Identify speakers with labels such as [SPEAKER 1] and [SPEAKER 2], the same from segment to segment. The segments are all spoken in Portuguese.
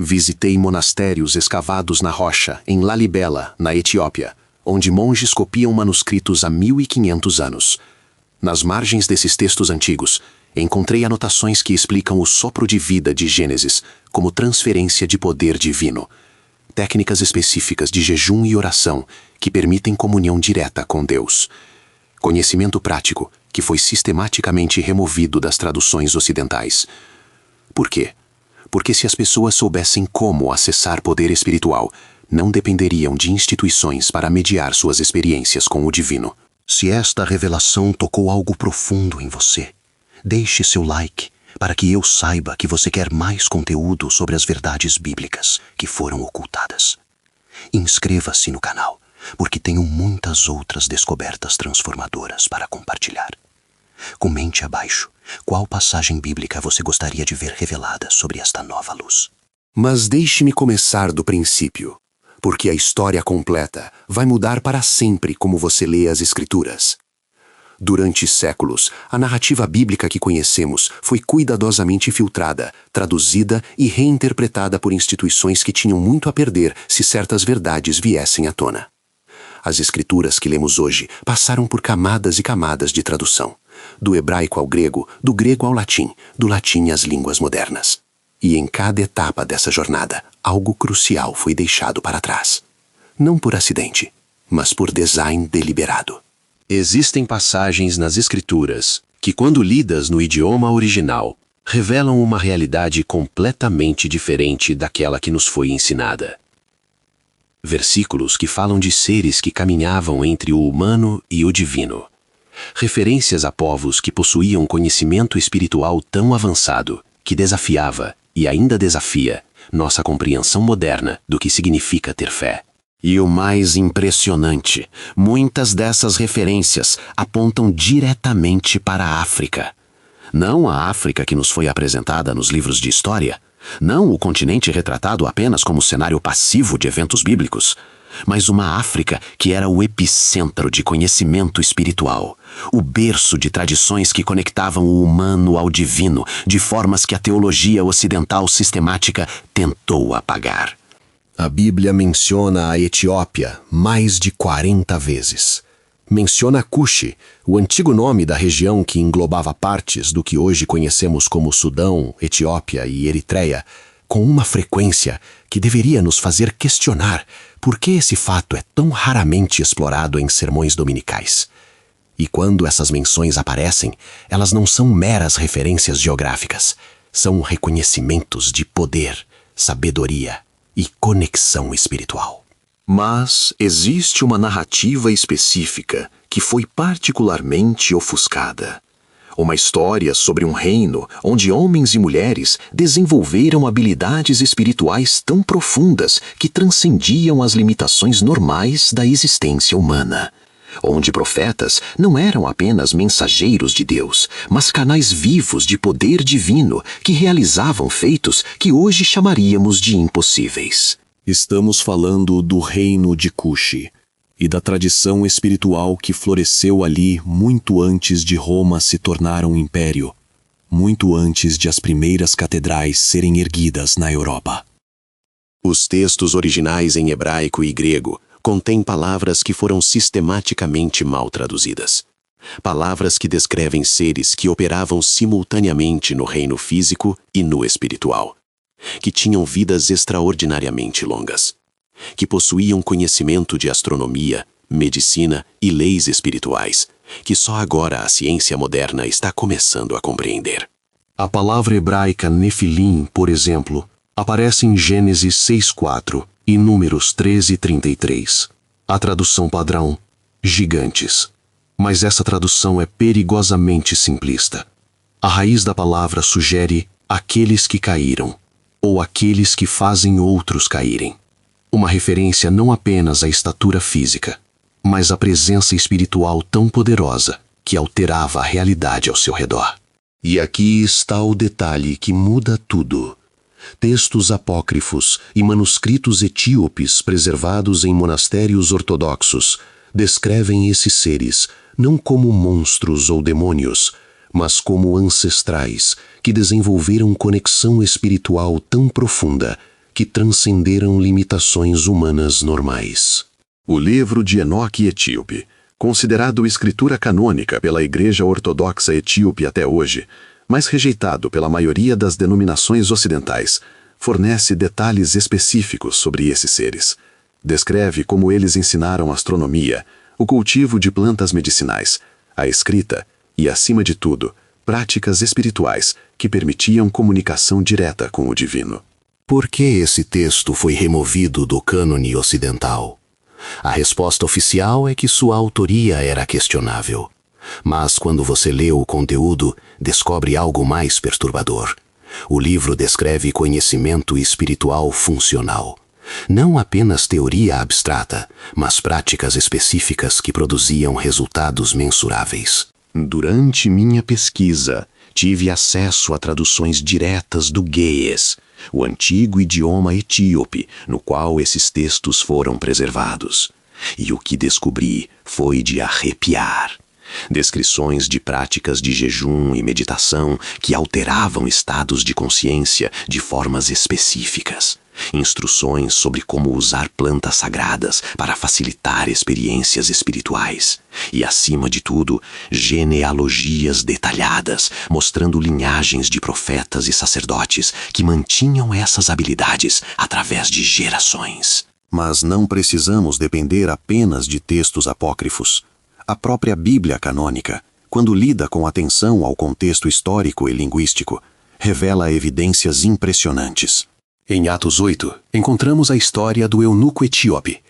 [SPEAKER 1] Visitei monastérios escavados na rocha, em Lalibela, na Etiópia, onde monges copiam manuscritos há 1500 anos. Nas margens desses textos antigos, encontrei anotações que explicam o sopro de vida de Gênesis como transferência de poder divino. Técnicas específicas de jejum e oração que permitem comunhão direta com Deus. Conhecimento prático que foi sistematicamente removido das traduções ocidentais. Por quê? Porque se as pessoas soubessem como acessar poder espiritual, não dependeriam de instituições para mediar suas experiências com o divino.
[SPEAKER 2] Se esta revelação tocou algo profundo em você, deixe seu like para que eu saiba que você quer mais conteúdo sobre as verdades bíblicas que foram ocultadas. Inscreva-se no canal, porque tenho muitas outras descobertas transformadoras para compartilhar. Comente abaixo qual passagem bíblica você gostaria de ver revelada sobre esta nova luz.
[SPEAKER 1] Mas deixe-me começar do princípio, porque a história completa vai mudar para sempre como você lê as Escrituras. Durante séculos, a narrativa bíblica que conhecemos foi cuidadosamente filtrada, traduzida e reinterpretada por instituições que tinham muito a perder se certas verdades viessem à tona. As Escrituras que lemos hoje passaram por camadas e camadas de tradução, do hebraico ao grego, do grego ao latim, do latim às línguas modernas. E em cada etapa dessa jornada, algo crucial foi deixado para trás. Não por acidente, mas por design deliberado.
[SPEAKER 3] Existem passagens nas Escrituras que, quando lidas no idioma original, revelam uma realidade completamente diferente daquela que nos foi ensinada. Versículos que falam de seres que caminhavam entre o humano e o divino. Referências a povos que possuíam conhecimento espiritual tão avançado que desafiava, e ainda desafia, nossa compreensão moderna do que significa ter fé.
[SPEAKER 1] E o mais impressionante, muitas dessas referências apontam diretamente para a África. Não a África que nos foi apresentada nos livros de história, não o continente retratado apenas como cenário passivo de eventos bíblicos, mas uma África que era o epicentro de conhecimento espiritual, o berço de tradições que conectavam o humano ao divino, de formas que a teologia ocidental sistemática tentou apagar.
[SPEAKER 2] A Bíblia menciona a Etiópia mais de 40 vezes. Menciona Cuxi, o antigo nome da região que englobava partes do que hoje conhecemos como Sudão, Etiópia e Eritreia, com uma frequência que deveria nos fazer questionar por que esse fato é tão raramente explorado em sermões dominicais. E quando essas menções aparecem, elas não são meras referências geográficas, são reconhecimentos de poder, sabedoria e conexão espiritual.
[SPEAKER 1] Mas existe uma narrativa específica que foi particularmente ofuscada. Uma história sobre um reino onde homens e mulheres desenvolveram habilidades espirituais tão profundas que transcendiam as limitações normais da existência humana. Onde profetas não eram apenas mensageiros de Deus, mas canais vivos de poder divino que realizavam feitos que hoje chamaríamos de impossíveis.
[SPEAKER 2] Estamos falando do reino de Cuxi e da tradição espiritual que floresceu ali muito antes de Roma se tornar um império, muito antes de as primeiras catedrais serem erguidas na Europa.
[SPEAKER 1] Os textos originais em hebraico e grego contêm palavras que foram sistematicamente mal traduzidas. Palavras que descrevem seres que operavam simultaneamente no reino físico e no espiritual, que tinham vidas extraordinariamente longas, que possuíam conhecimento de astronomia, medicina e leis espirituais, que só agora a ciência moderna está começando a compreender.
[SPEAKER 2] A palavra hebraica Nefilim, por exemplo, aparece em Gênesis 6:4 e Números 13:33. A tradução padrão, gigantes. Mas essa tradução é perigosamente simplista. A raiz da palavra sugere aqueles que caíram, ou aqueles que fazem outros caírem. Uma referência não apenas à estatura física, mas à presença espiritual tão poderosa que alterava a realidade ao seu redor.
[SPEAKER 1] E aqui está o detalhe que muda tudo. Textos apócrifos e manuscritos etíopes preservados em monastérios ortodoxos descrevem esses seres não como monstros ou demônios, mas como ancestrais que desenvolveram conexão espiritual tão profunda que transcenderam limitações humanas normais.
[SPEAKER 2] O livro de Enoque Etíope, considerado escritura canônica pela Igreja Ortodoxa Etíope até hoje, mas rejeitado pela maioria das denominações ocidentais, fornece detalhes específicos sobre esses seres. Descreve como eles ensinaram astronomia, o cultivo de plantas medicinais, a escrita e, acima de tudo, práticas espirituais que permitiam comunicação direta com o divino.
[SPEAKER 1] Por que esse texto foi removido do cânone ocidental? A resposta oficial é que sua autoria era questionável. Mas quando você lê o conteúdo, descobre algo mais perturbador. O livro descreve conhecimento espiritual funcional. Não apenas teoria abstrata, mas práticas específicas que produziam resultados mensuráveis.
[SPEAKER 3] Durante minha pesquisa, tive acesso a traduções diretas do Ge'ez, o antigo idioma etíope, no qual esses textos foram preservados. E o que descobri foi de arrepiar. Descrições de práticas de jejum e meditação que alteravam estados de consciência de formas específicas. Instruções sobre como usar plantas sagradas para facilitar experiências espirituais. E, acima de tudo, genealogias detalhadas, mostrando linhagens de profetas e sacerdotes que mantinham essas habilidades através de gerações.
[SPEAKER 1] Mas não precisamos depender apenas de textos apócrifos. A própria Bíblia canônica, quando lida com atenção ao contexto histórico e linguístico, revela evidências impressionantes. Em Atos 8, encontramos a história do eunuco etíope,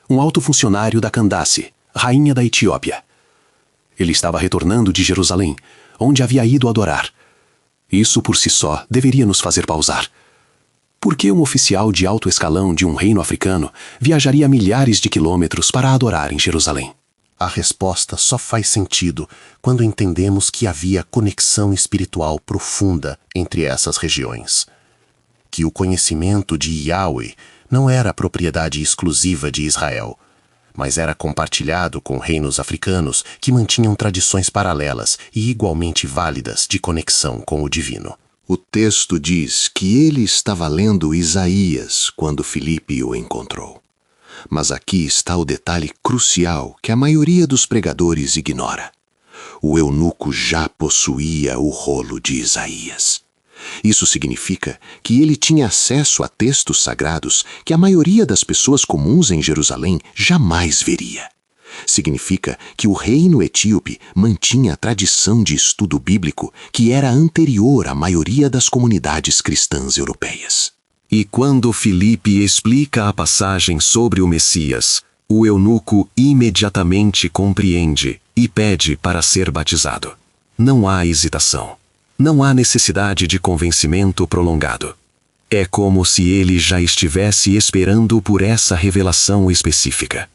[SPEAKER 1] um alto funcionário da Candace, rainha da Etiópia. Ele estava retornando de Jerusalém, onde havia ido adorar. Isso por si só deveria nos fazer pausar. Por que um oficial de alto escalão de um reino africano viajaria milhares de quilômetros para adorar em Jerusalém? A resposta só faz sentido quando entendemos que havia conexão espiritual profunda entre essas regiões. Que o conhecimento de Yahweh não era propriedade exclusiva de Israel, mas era compartilhado com reinos africanos que mantinham tradições paralelas e igualmente válidas de conexão com o divino. O texto diz que ele estava lendo Isaías quando Filipe o encontrou. Mas aqui está o detalhe crucial que a maioria dos pregadores ignora. O eunuco já possuía o rolo de Isaías. Isso significa que ele tinha acesso a textos sagrados que a maioria das pessoas comuns em Jerusalém jamais veria. Significa que o reino etíope mantinha a tradição de estudo bíblico que era anterior à maioria das comunidades cristãs europeias.
[SPEAKER 3] E quando Filipe explica a passagem sobre o Messias, o eunuco imediatamente compreende e pede para ser batizado. Não há hesitação. Não há necessidade de convencimento prolongado. É como se ele já estivesse esperando por essa revelação específica.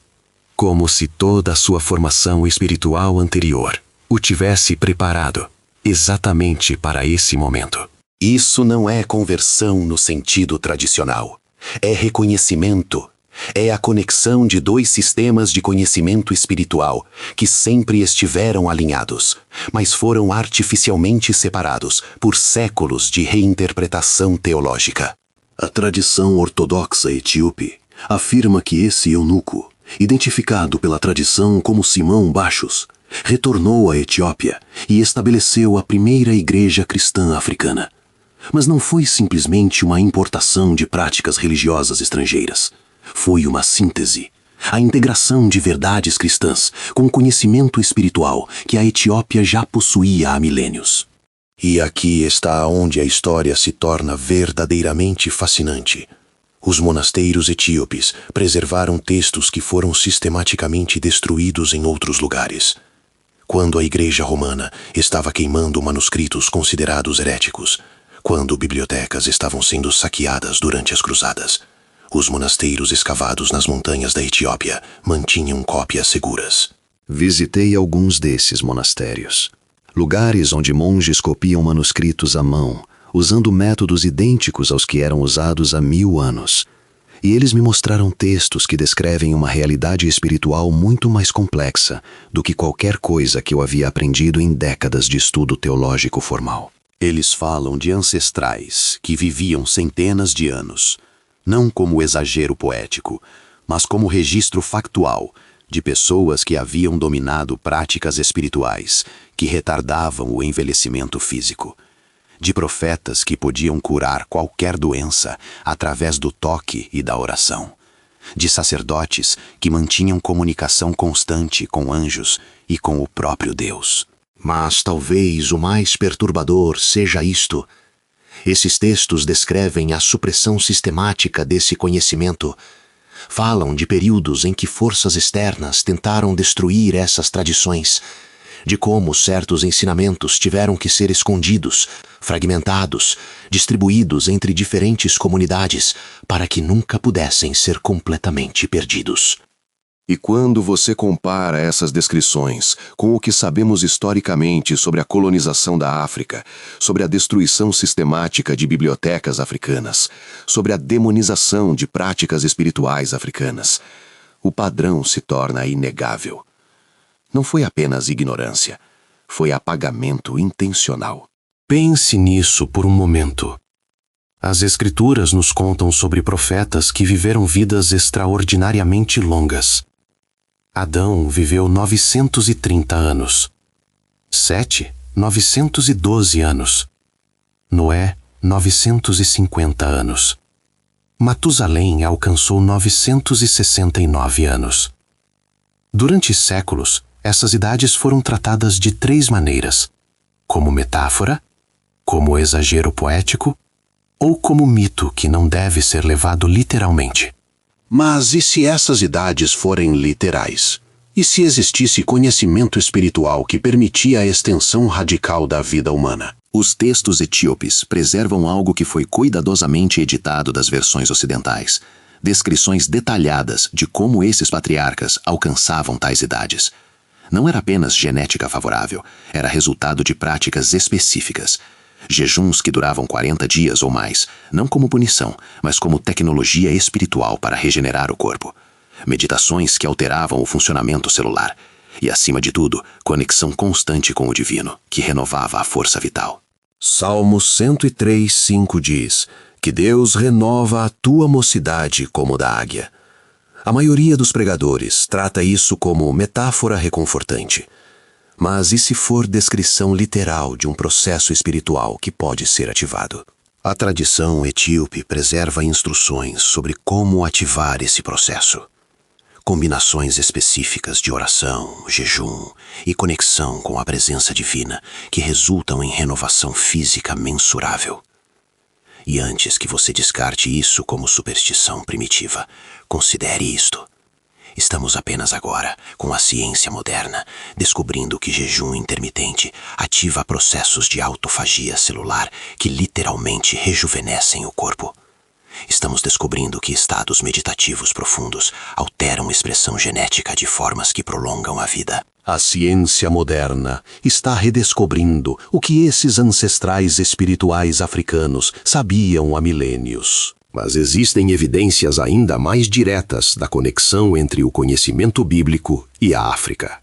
[SPEAKER 3] Como se toda a sua formação espiritual anterior o tivesse preparado exatamente para esse momento.
[SPEAKER 1] Isso não é conversão no sentido tradicional. É reconhecimento. É a conexão de dois sistemas de conhecimento espiritual que sempre estiveram alinhados, mas foram artificialmente separados por séculos de reinterpretação teológica. A tradição ortodoxa etíope afirma que esse eunuco, identificado pela tradição como Simão Bachos, retornou à Etiópia e estabeleceu a primeira igreja cristã africana. Mas não foi simplesmente uma importação de práticas religiosas estrangeiras. Foi uma síntese, a integração de verdades cristãs com conhecimento espiritual que a Etiópia já possuía há milênios. E aqui está onde a história se torna verdadeiramente fascinante. Os monasteiros etíopes preservaram textos que foram sistematicamente destruídos em outros lugares. Quando a Igreja Romana estava queimando manuscritos considerados heréticos, quando bibliotecas estavam sendo saqueadas durante as cruzadas, os monasteiros escavados nas montanhas da Etiópia mantinham cópias seguras.
[SPEAKER 2] Visitei alguns desses monastérios. Lugares onde monges copiam manuscritos à mão, usando métodos idênticos aos que eram usados há 1000 anos. E eles me mostraram textos que descrevem uma realidade espiritual muito mais complexa do que qualquer coisa que eu havia aprendido em décadas de estudo teológico formal.
[SPEAKER 1] Eles falam de ancestrais que viviam centenas de anos,
[SPEAKER 3] não como exagero poético, mas como registro factual de pessoas que haviam dominado práticas espirituais que retardavam o envelhecimento físico, de profetas que podiam curar qualquer doença através do toque e da oração, de sacerdotes que mantinham comunicação constante com anjos e com o próprio Deus.
[SPEAKER 2] Mas talvez o mais perturbador seja isto. Esses textos descrevem a supressão sistemática desse conhecimento. Falam de períodos em que forças externas tentaram destruir essas tradições, de como certos ensinamentos tiveram que ser escondidos, fragmentados, distribuídos entre diferentes comunidades, para que nunca pudessem ser completamente perdidos.
[SPEAKER 1] E quando você compara essas descrições com o que sabemos historicamente sobre a colonização da África, sobre a destruição sistemática de bibliotecas africanas, sobre a demonização de práticas espirituais africanas, o padrão se torna inegável. Não foi apenas ignorância, foi apagamento intencional.
[SPEAKER 4] Pense nisso por um momento. As Escrituras nos contam sobre profetas que viveram vidas extraordinariamente longas. Adão viveu 930 anos. Sete, 912 anos. Noé, 950 anos. Matusalém alcançou 969 anos. Durante séculos, essas idades foram tratadas de três maneiras: como metáfora, como exagero poético ou como mito que não deve ser levado literalmente.
[SPEAKER 3] Mas e se essas idades forem literais? E se existisse conhecimento espiritual que permitia a extensão radical da vida humana?
[SPEAKER 1] Os textos etíopes preservam algo que foi cuidadosamente editado das versões ocidentais. Descrições detalhadas de como esses patriarcas alcançavam tais idades. Não era apenas genética favorável, era resultado de práticas específicas. Jejuns que duravam 40 dias ou mais, não como punição, mas como tecnologia espiritual para regenerar o corpo. Meditações que alteravam o funcionamento celular. E, acima de tudo, conexão constante com o divino, que renovava a força vital.
[SPEAKER 2] Salmo 103:5 diz que Deus renova a tua mocidade como da águia. A maioria dos pregadores trata isso como metáfora reconfortante. Mas e se for descrição literal de um processo espiritual que pode ser ativado?
[SPEAKER 3] A tradição etíope preserva instruções sobre como ativar esse processo. Combinações específicas de oração, jejum e conexão com a presença divina que resultam em renovação física mensurável. E antes que você descarte isso como superstição primitiva, considere isto. Estamos apenas agora, com a ciência moderna, descobrindo que jejum intermitente ativa processos de autofagia celular que literalmente rejuvenescem o corpo. Estamos descobrindo que estados meditativos profundos alteram expressão genética de formas que prolongam a vida.
[SPEAKER 2] A ciência moderna está redescobrindo o que esses ancestrais espirituais africanos sabiam há milênios.
[SPEAKER 4] Mas existem evidências ainda mais diretas da conexão entre o conhecimento bíblico e a África.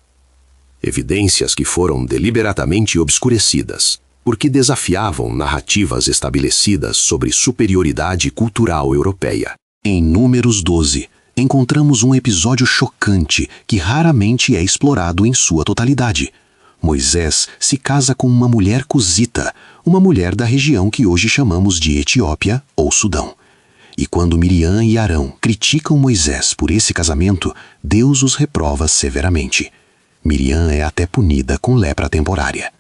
[SPEAKER 4] Evidências que foram deliberadamente obscurecidas, porque desafiavam narrativas estabelecidas sobre superioridade cultural europeia.
[SPEAKER 3] Em Números 12, encontramos um episódio chocante que raramente é explorado em sua totalidade. Moisés se casa com uma mulher cusita, uma mulher da região que hoje chamamos de Etiópia ou Sudão. E quando Miriam e Arão criticam Moisés por esse casamento, Deus os reprova severamente. Miriam é até punida com lepra temporária.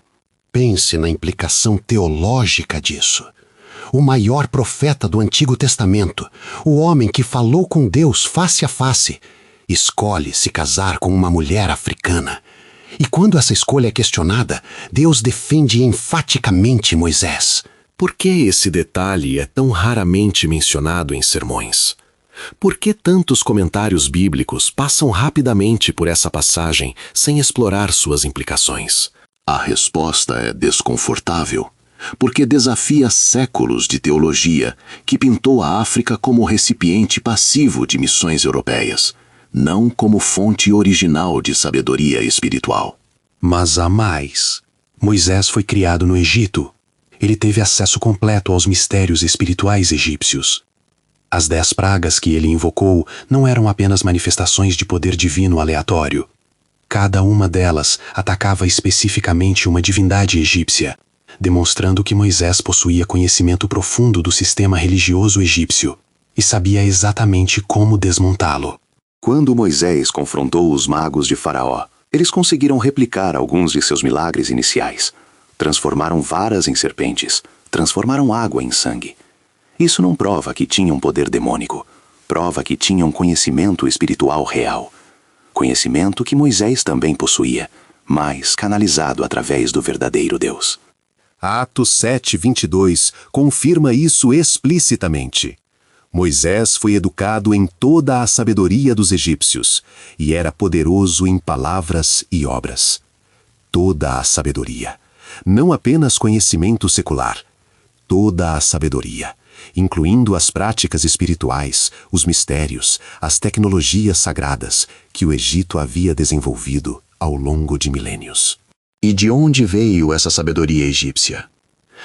[SPEAKER 2] Pense na implicação teológica disso. O maior profeta do Antigo Testamento, o homem que falou com Deus face a face, escolhe se casar com uma mulher africana. E quando essa escolha é questionada, Deus defende enfaticamente Moisés.
[SPEAKER 4] Por que esse detalhe é tão raramente mencionado em sermões? Por que tantos comentários bíblicos passam rapidamente por essa passagem sem explorar suas implicações?
[SPEAKER 3] A resposta é desconfortável, porque desafia séculos de teologia que pintou a África como recipiente passivo de missões europeias, não como fonte original de sabedoria espiritual.
[SPEAKER 4] Mas há mais. Moisés foi criado no Egito. Ele teve acesso completo aos mistérios espirituais egípcios.
[SPEAKER 3] As 10 pragas que ele invocou não eram apenas manifestações de poder divino aleatório. Cada uma delas atacava especificamente uma divindade egípcia, demonstrando que Moisés possuía conhecimento profundo do sistema religioso egípcio e sabia exatamente como desmontá-lo.
[SPEAKER 1] Quando Moisés confrontou os magos de Faraó, eles conseguiram replicar alguns de seus milagres iniciais. Transformaram varas em serpentes, transformaram água em sangue. Isso não prova que tinham poder demônico, prova que tinham conhecimento espiritual real. Conhecimento que Moisés também possuía, mas canalizado através do verdadeiro Deus.
[SPEAKER 2] Atos 7:22 confirma isso explicitamente. Moisés foi educado em toda a sabedoria dos egípcios e era poderoso em palavras e obras. Toda a sabedoria, não apenas conhecimento secular, toda a sabedoria, incluindo as práticas espirituais, os mistérios, as tecnologias sagradas que o Egito havia desenvolvido ao longo de milênios.
[SPEAKER 3] E de onde veio essa sabedoria egípcia?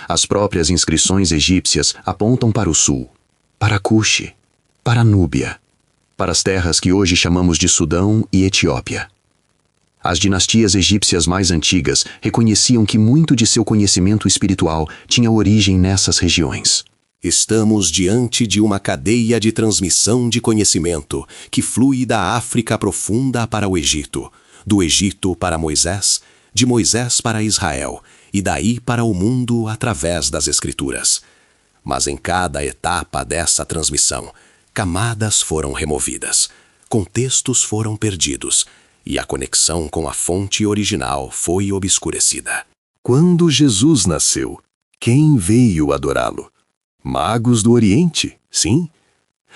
[SPEAKER 3] As próprias inscrições egípcias apontam para o sul, para Cuxi, para Núbia, para as terras que hoje chamamos de Sudão e Etiópia. As dinastias egípcias mais antigas reconheciam que muito de seu conhecimento espiritual tinha origem nessas regiões.
[SPEAKER 4] Estamos diante de uma cadeia de transmissão de conhecimento que flui da África profunda para o Egito, do Egito para Moisés, de Moisés para Israel e daí para o mundo através das Escrituras. Mas em cada etapa dessa transmissão, camadas foram removidas, contextos foram perdidos e a conexão com a fonte original foi obscurecida.
[SPEAKER 2] Quando Jesus nasceu, quem veio adorá-lo? Magos do Oriente, sim.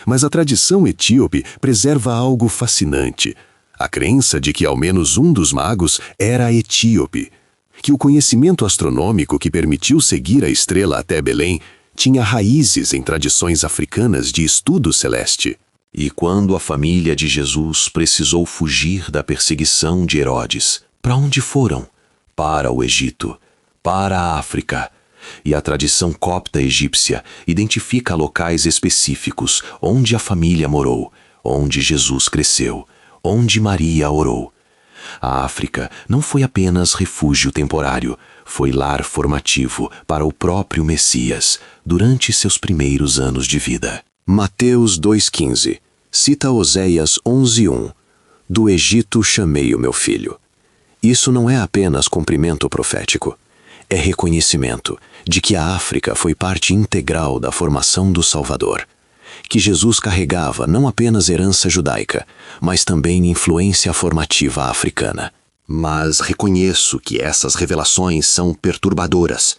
[SPEAKER 2] Mas a tradição etíope preserva algo fascinante. A crença de que ao menos um dos magos era etíope. Que o conhecimento astronômico que permitiu seguir a estrela até Belém tinha raízes em tradições africanas de estudo celeste.
[SPEAKER 3] E quando a família de Jesus precisou fugir da perseguição de Herodes, para onde foram? Para o Egito, para a África. E a tradição copta egípcia identifica locais específicos onde a família morou, onde Jesus cresceu, onde Maria orou. A África não foi apenas refúgio temporário, foi lar formativo para o próprio Messias durante seus primeiros anos de vida.
[SPEAKER 4] Mateus 2,15 cita Oséias 11:1. Do Egito chamei o meu filho. Isso não é apenas cumprimento profético. É reconhecimento de que a África foi parte integral da formação do Salvador. Que Jesus carregava não apenas herança judaica, mas também influência formativa africana. Mas reconheço que essas revelações são perturbadoras.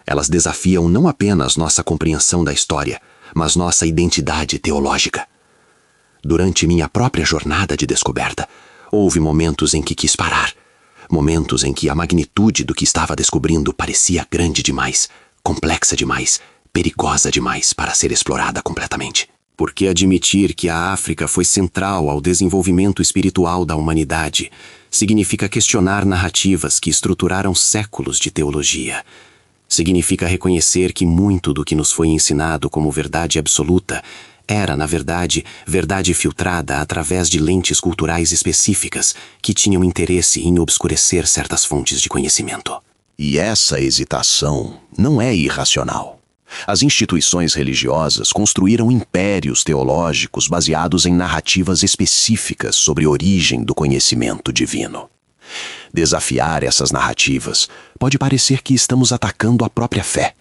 [SPEAKER 4] Elas desafiam não apenas nossa compreensão da história, mas nossa identidade teológica. Durante minha própria jornada de descoberta, houve momentos em que quis parar. Momentos em que a magnitude do que estava descobrindo parecia grande demais, complexa demais, perigosa demais para ser explorada completamente. Porque admitir que a África foi central ao desenvolvimento espiritual da humanidade significa questionar narrativas que estruturaram séculos de teologia. Significa reconhecer que muito do que nos foi ensinado como verdade absoluta era, na verdade, verdade filtrada através de lentes culturais específicas que tinham interesse em obscurecer certas fontes de conhecimento.
[SPEAKER 5] E essa hesitação não é irracional. As instituições religiosas construíram impérios teológicos baseados em narrativas específicas sobre a origem do conhecimento divino. Desafiar essas narrativas pode parecer que estamos atacando a própria fé.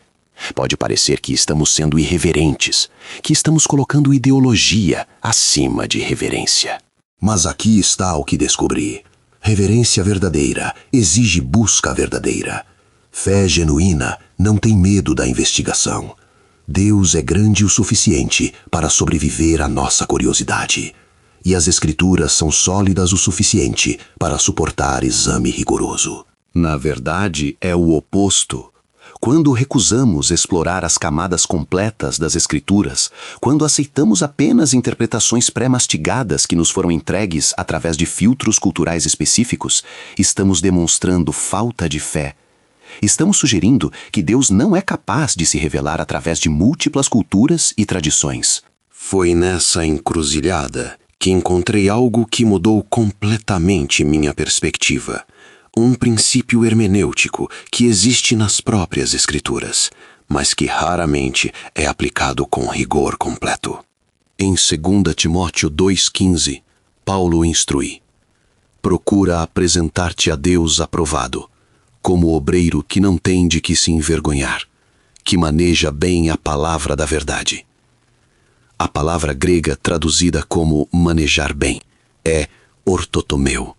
[SPEAKER 5] Pode parecer que estamos sendo irreverentes, que estamos colocando ideologia acima de reverência.
[SPEAKER 4] Mas aqui está o que descobri. Reverência verdadeira exige busca verdadeira. Fé genuína não tem medo da investigação. Deus é grande o suficiente para sobreviver à nossa curiosidade. E as Escrituras são sólidas o suficiente para suportar exame rigoroso.
[SPEAKER 1] Na verdade, é o oposto. Quando recusamos explorar as camadas completas das Escrituras, quando aceitamos apenas interpretações pré-mastigadas que nos foram entregues através de filtros culturais específicos, estamos demonstrando falta de fé. Estamos sugerindo que Deus não é capaz de se revelar através de múltiplas culturas e tradições.
[SPEAKER 3] Foi nessa encruzilhada que encontrei algo que mudou completamente minha perspectiva. Um princípio hermenêutico que existe nas próprias Escrituras, mas que raramente é aplicado com rigor completo.
[SPEAKER 2] Em 2 Timóteo 2,15, Paulo instrui: procura apresentar-te a Deus aprovado, como obreiro que não tem de que se envergonhar, que maneja bem a palavra da verdade. A palavra grega traduzida como manejar bem é ortotomeu.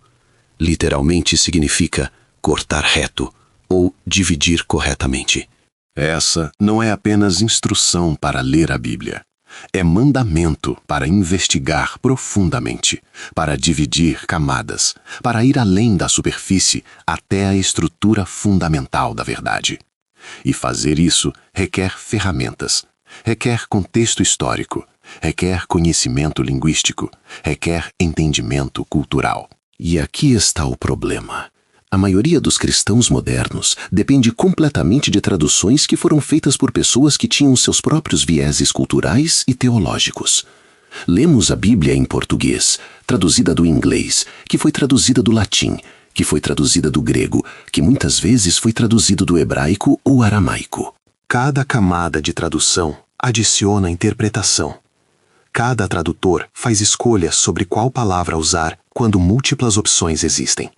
[SPEAKER 2] Literalmente significa cortar reto ou dividir corretamente.
[SPEAKER 5] Essa não é apenas instrução para ler a Bíblia. É mandamento para investigar profundamente, para dividir camadas, para ir além da superfície até a estrutura fundamental da verdade. E fazer isso requer ferramentas, requer contexto histórico, requer conhecimento linguístico, requer entendimento cultural.
[SPEAKER 2] E aqui está o problema. A maioria dos cristãos modernos depende completamente de traduções que foram feitas por pessoas que tinham seus próprios vieses culturais e teológicos. Lemos a Bíblia em português, traduzida do inglês, que foi traduzida do latim, que foi traduzida do grego, que muitas vezes foi traduzido do hebraico ou aramaico.
[SPEAKER 1] Cada camada de tradução adiciona interpretação. Cada tradutor faz escolhas sobre qual palavra usar quando múltiplas opções existem.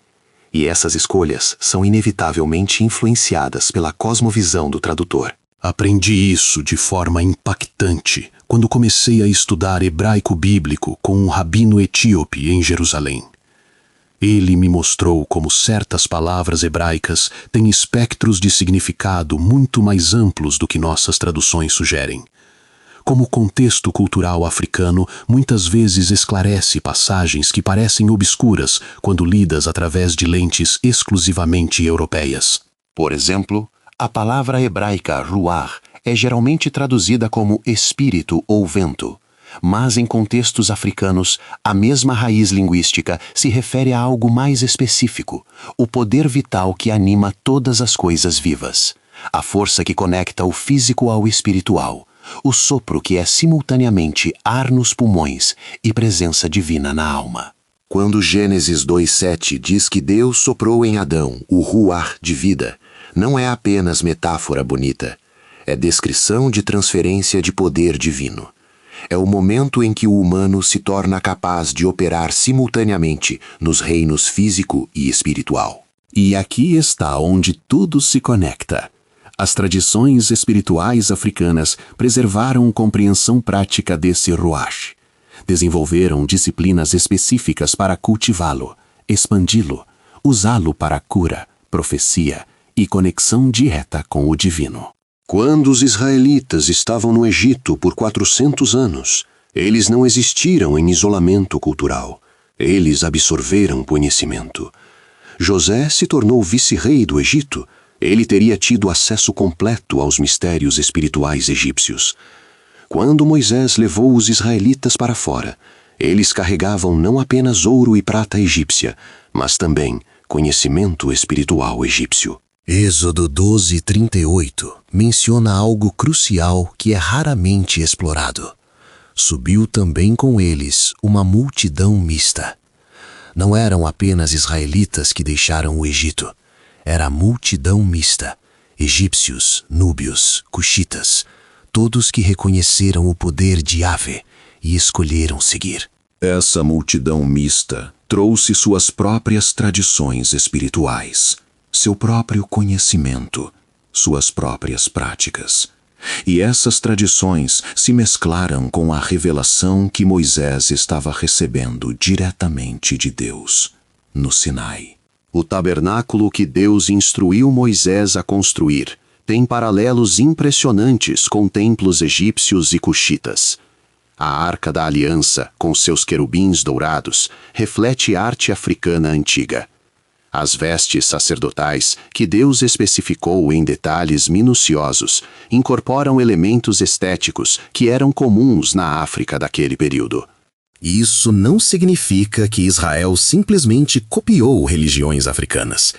[SPEAKER 1] E essas escolhas são inevitavelmente influenciadas pela cosmovisão do tradutor.
[SPEAKER 2] Aprendi isso de forma impactante quando comecei a estudar hebraico bíblico com um rabino etíope em Jerusalém. Ele me mostrou como certas palavras hebraicas têm espectros de significado muito mais amplos do que nossas traduções sugerem. Como o contexto cultural africano muitas vezes esclarece passagens que parecem obscuras quando lidas através de lentes exclusivamente europeias.
[SPEAKER 1] Por exemplo, a palavra hebraica ruach é geralmente traduzida como espírito ou vento, mas em contextos africanos, a mesma raiz linguística se refere a algo mais específico, o poder vital que anima todas as coisas vivas, a força que conecta o físico ao espiritual, o sopro que é simultaneamente ar nos pulmões e presença divina na alma. Quando Gênesis 2:7 diz que Deus soprou em Adão o ruach de vida, não é apenas metáfora bonita, é descrição de transferência de poder divino. É o momento em que o humano se torna capaz de operar simultaneamente nos reinos físico e espiritual.
[SPEAKER 2] E aqui está onde tudo se conecta. As tradições espirituais africanas preservaram compreensão prática desse ruach. Desenvolveram disciplinas específicas para cultivá-lo, expandi-lo, usá-lo para cura, profecia e conexão direta com o divino.
[SPEAKER 4] Quando os israelitas estavam no Egito por 400 anos, eles não existiram em isolamento cultural. Eles absorveram conhecimento. José se tornou vice-rei do Egito. Ele teria tido acesso completo aos mistérios espirituais egípcios. Quando Moisés levou os israelitas para fora, eles carregavam não apenas ouro e prata egípcia, mas também conhecimento espiritual egípcio.
[SPEAKER 2] Êxodo 12:38 menciona algo crucial que é raramente explorado. Subiu também com eles uma multidão mista. Não eram apenas israelitas que deixaram o Egito. Era a multidão mista, egípcios, núbios, cuxitas, todos que reconheceram o poder de Yahvé e escolheram seguir.
[SPEAKER 4] Essa multidão mista trouxe suas próprias tradições espirituais, seu próprio conhecimento, suas próprias práticas. E essas tradições se mesclaram com a revelação que Moisés estava recebendo diretamente de Deus, no Sinai. O tabernáculo que Deus instruiu Moisés a construir tem paralelos impressionantes com templos egípcios e cuxitas. A Arca da Aliança, com seus querubins dourados, reflete arte africana antiga. As vestes sacerdotais, que Deus especificou em detalhes minuciosos, incorporam elementos estéticos que eram comuns na África daquele período.
[SPEAKER 2] Isso não significa que Israel simplesmente copiou religiões africanas.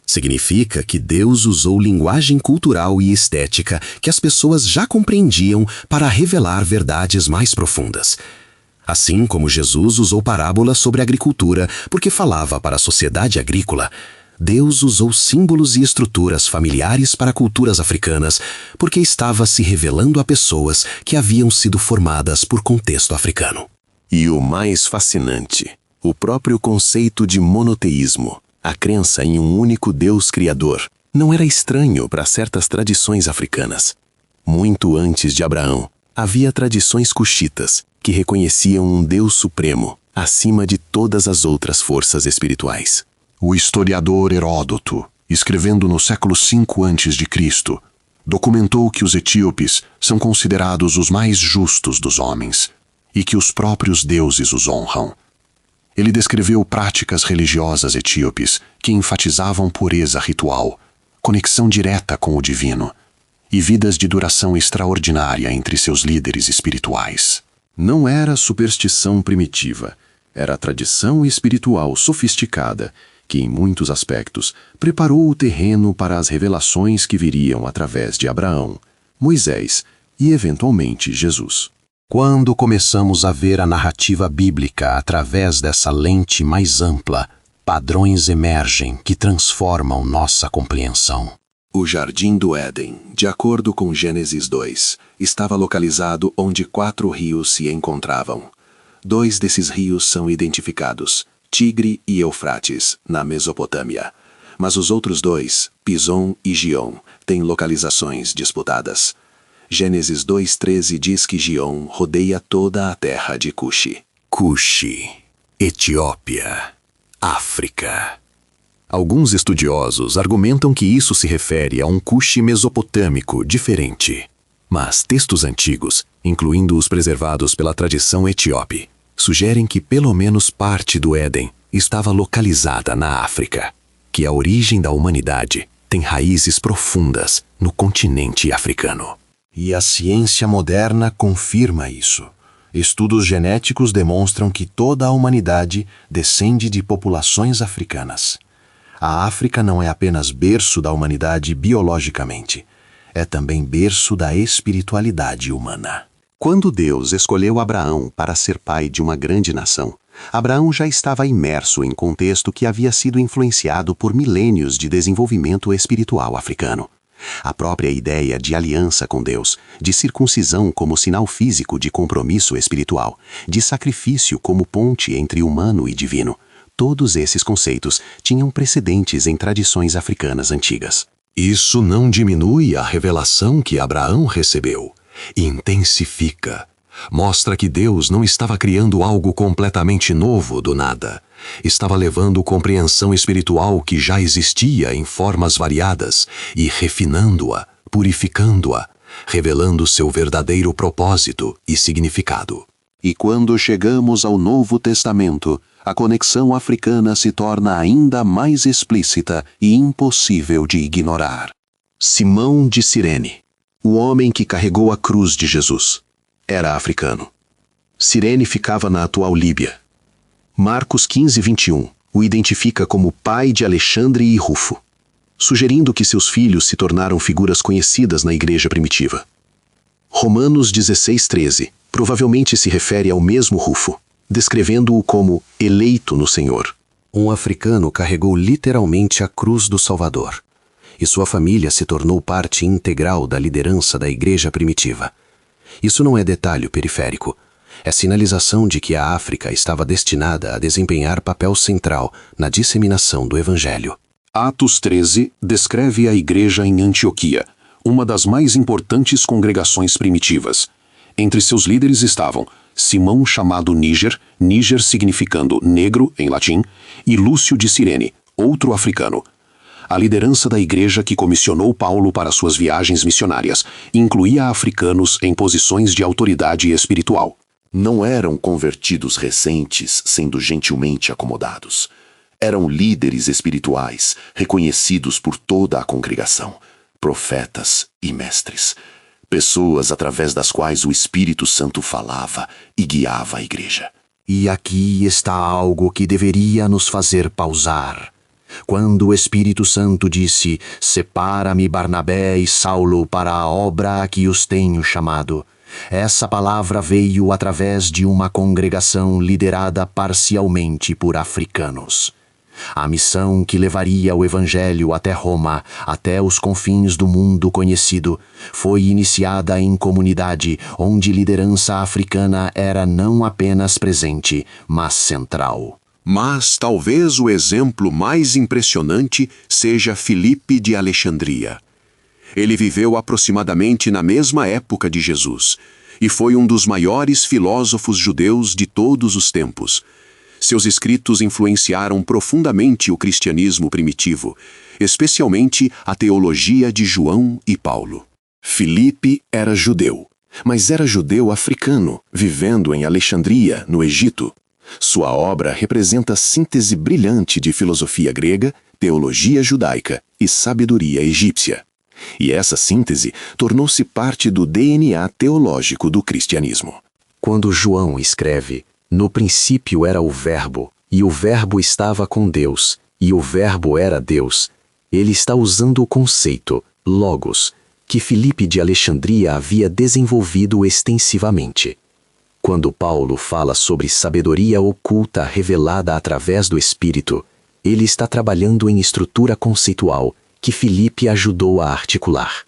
[SPEAKER 2] Significa que Deus usou linguagem cultural e estética que as pessoas já compreendiam para revelar verdades mais profundas. Assim como Jesus usou parábolas sobre agricultura porque falava para a sociedade agrícola, Deus usou símbolos e estruturas familiares para culturas africanas porque estava se revelando a pessoas que haviam sido formadas por contexto africano.
[SPEAKER 5] E o mais fascinante, o próprio conceito de monoteísmo, a crença em um único Deus criador, não era estranho para certas tradições africanas. Muito antes de Abraão, havia tradições cuxitas que reconheciam um Deus supremo acima de todas as outras forças espirituais.
[SPEAKER 4] O historiador Heródoto, escrevendo no século V a.C., documentou que os etíopes são considerados os mais justos dos homens e que os próprios deuses os honram. Ele descreveu práticas religiosas etíopes que enfatizavam pureza ritual, conexão direta com o divino e vidas de duração extraordinária entre seus líderes espirituais.
[SPEAKER 3] Não era superstição primitiva, era tradição espiritual sofisticada que, em muitos aspectos, preparou o terreno para as revelações que viriam através de Abraão, Moisés e, eventualmente, Jesus.
[SPEAKER 2] Quando começamos a ver a narrativa bíblica através dessa lente mais ampla, padrões emergem que transformam nossa compreensão.
[SPEAKER 5] O Jardim do Éden, de acordo com Gênesis 2, estava localizado onde 4 rios se encontravam. 2 desses rios são identificados, Tigre e Eufrates, na Mesopotâmia. Mas os outros 2, Pison e Gion, têm localizações disputadas. Gênesis 2:13 diz que Gion rodeia toda a terra de Cuxi.
[SPEAKER 2] Cuxi, Etiópia, África.
[SPEAKER 5] Alguns estudiosos argumentam que isso se refere a um Cuxi mesopotâmico diferente. Mas textos antigos, incluindo os preservados pela tradição etíope, sugerem que pelo menos parte do Éden estava localizada na África, que a origem da humanidade tem raízes profundas no continente africano.
[SPEAKER 2] E a ciência moderna confirma isso. Estudos genéticos demonstram que toda a humanidade descende de populações africanas. A África não é apenas berço da humanidade biologicamente, é também berço da espiritualidade humana.
[SPEAKER 1] Quando Deus escolheu Abraão para ser pai de uma grande nação, Abraão já estava imerso em contexto que havia sido influenciado por milênios de desenvolvimento espiritual africano. A própria ideia de aliança com Deus, de circuncisão como sinal físico de compromisso espiritual, de sacrifício como ponte entre humano e divino, todos esses conceitos tinham precedentes em tradições africanas antigas.
[SPEAKER 4] Isso não diminui a revelação que Abraão recebeu. Intensifica. Mostra que Deus não estava criando algo completamente novo do nada. Estava levando compreensão espiritual que já existia em formas variadas e refinando-a, purificando-a, revelando seu verdadeiro propósito e significado.
[SPEAKER 1] E quando chegamos ao Novo Testamento, a conexão africana se torna ainda mais explícita e impossível de ignorar. Simão de Cirene, o homem que carregou a cruz de Jesus, era africano. Cirene ficava na atual Líbia. Marcos 15:21 o identifica como pai de Alexandre e Rufo, sugerindo que seus filhos se tornaram figuras conhecidas na igreja primitiva. Romanos 16:13 provavelmente se refere ao mesmo Rufo, descrevendo-o como eleito no Senhor.
[SPEAKER 2] Um africano carregou literalmente a cruz do Salvador, e sua família se tornou parte integral da liderança da igreja primitiva. Isso não é detalhe periférico, é sinalização de que a África estava destinada a desempenhar papel central na disseminação do Evangelho.
[SPEAKER 6] Atos 13 descreve a igreja em Antioquia, uma das mais importantes congregações primitivas. Entre seus líderes estavam Simão, chamado Níger, Níger significando negro em latim, e Lúcio de Cirene, outro africano. A liderança da igreja que comissionou Paulo para suas viagens missionárias incluía africanos em posições de autoridade espiritual.
[SPEAKER 5] Não eram convertidos recentes sendo gentilmente acomodados. Eram líderes espirituais, reconhecidos por toda a congregação, profetas e mestres. Pessoas através das quais o Espírito Santo falava e guiava a igreja.
[SPEAKER 2] E aqui está algo que deveria nos fazer pausar.
[SPEAKER 5] Quando o Espírito Santo disse: "Separa-me Barnabé e Saulo para a obra a que os tenho chamado", essa palavra veio através de uma congregação liderada parcialmente por africanos. A missão que levaria o Evangelho até Roma, até os confins do mundo conhecido, foi iniciada em comunidade onde liderança africana era não apenas presente, mas central.
[SPEAKER 3] Mas talvez o exemplo mais impressionante seja Filipe de Alexandria. Ele viveu aproximadamente na mesma época de Jesus e foi um dos maiores filósofos judeus de todos os tempos. Seus escritos influenciaram profundamente o cristianismo primitivo, especialmente a teologia de João e Paulo.
[SPEAKER 5] Filipe era judeu, mas era judeu africano, vivendo em Alexandria, no Egito. Sua obra representa a síntese brilhante de filosofia grega, teologia judaica e sabedoria egípcia. E essa síntese tornou-se parte do DNA teológico do cristianismo. Quando João escreve: "No princípio era o Verbo, e o Verbo estava com Deus, e o Verbo era Deus", ele está usando o conceito, logos, que Filipe de Alexandria havia desenvolvido extensivamente. Quando Paulo fala sobre sabedoria oculta revelada através do Espírito, ele está trabalhando em estrutura conceitual que Filipe ajudou a articular.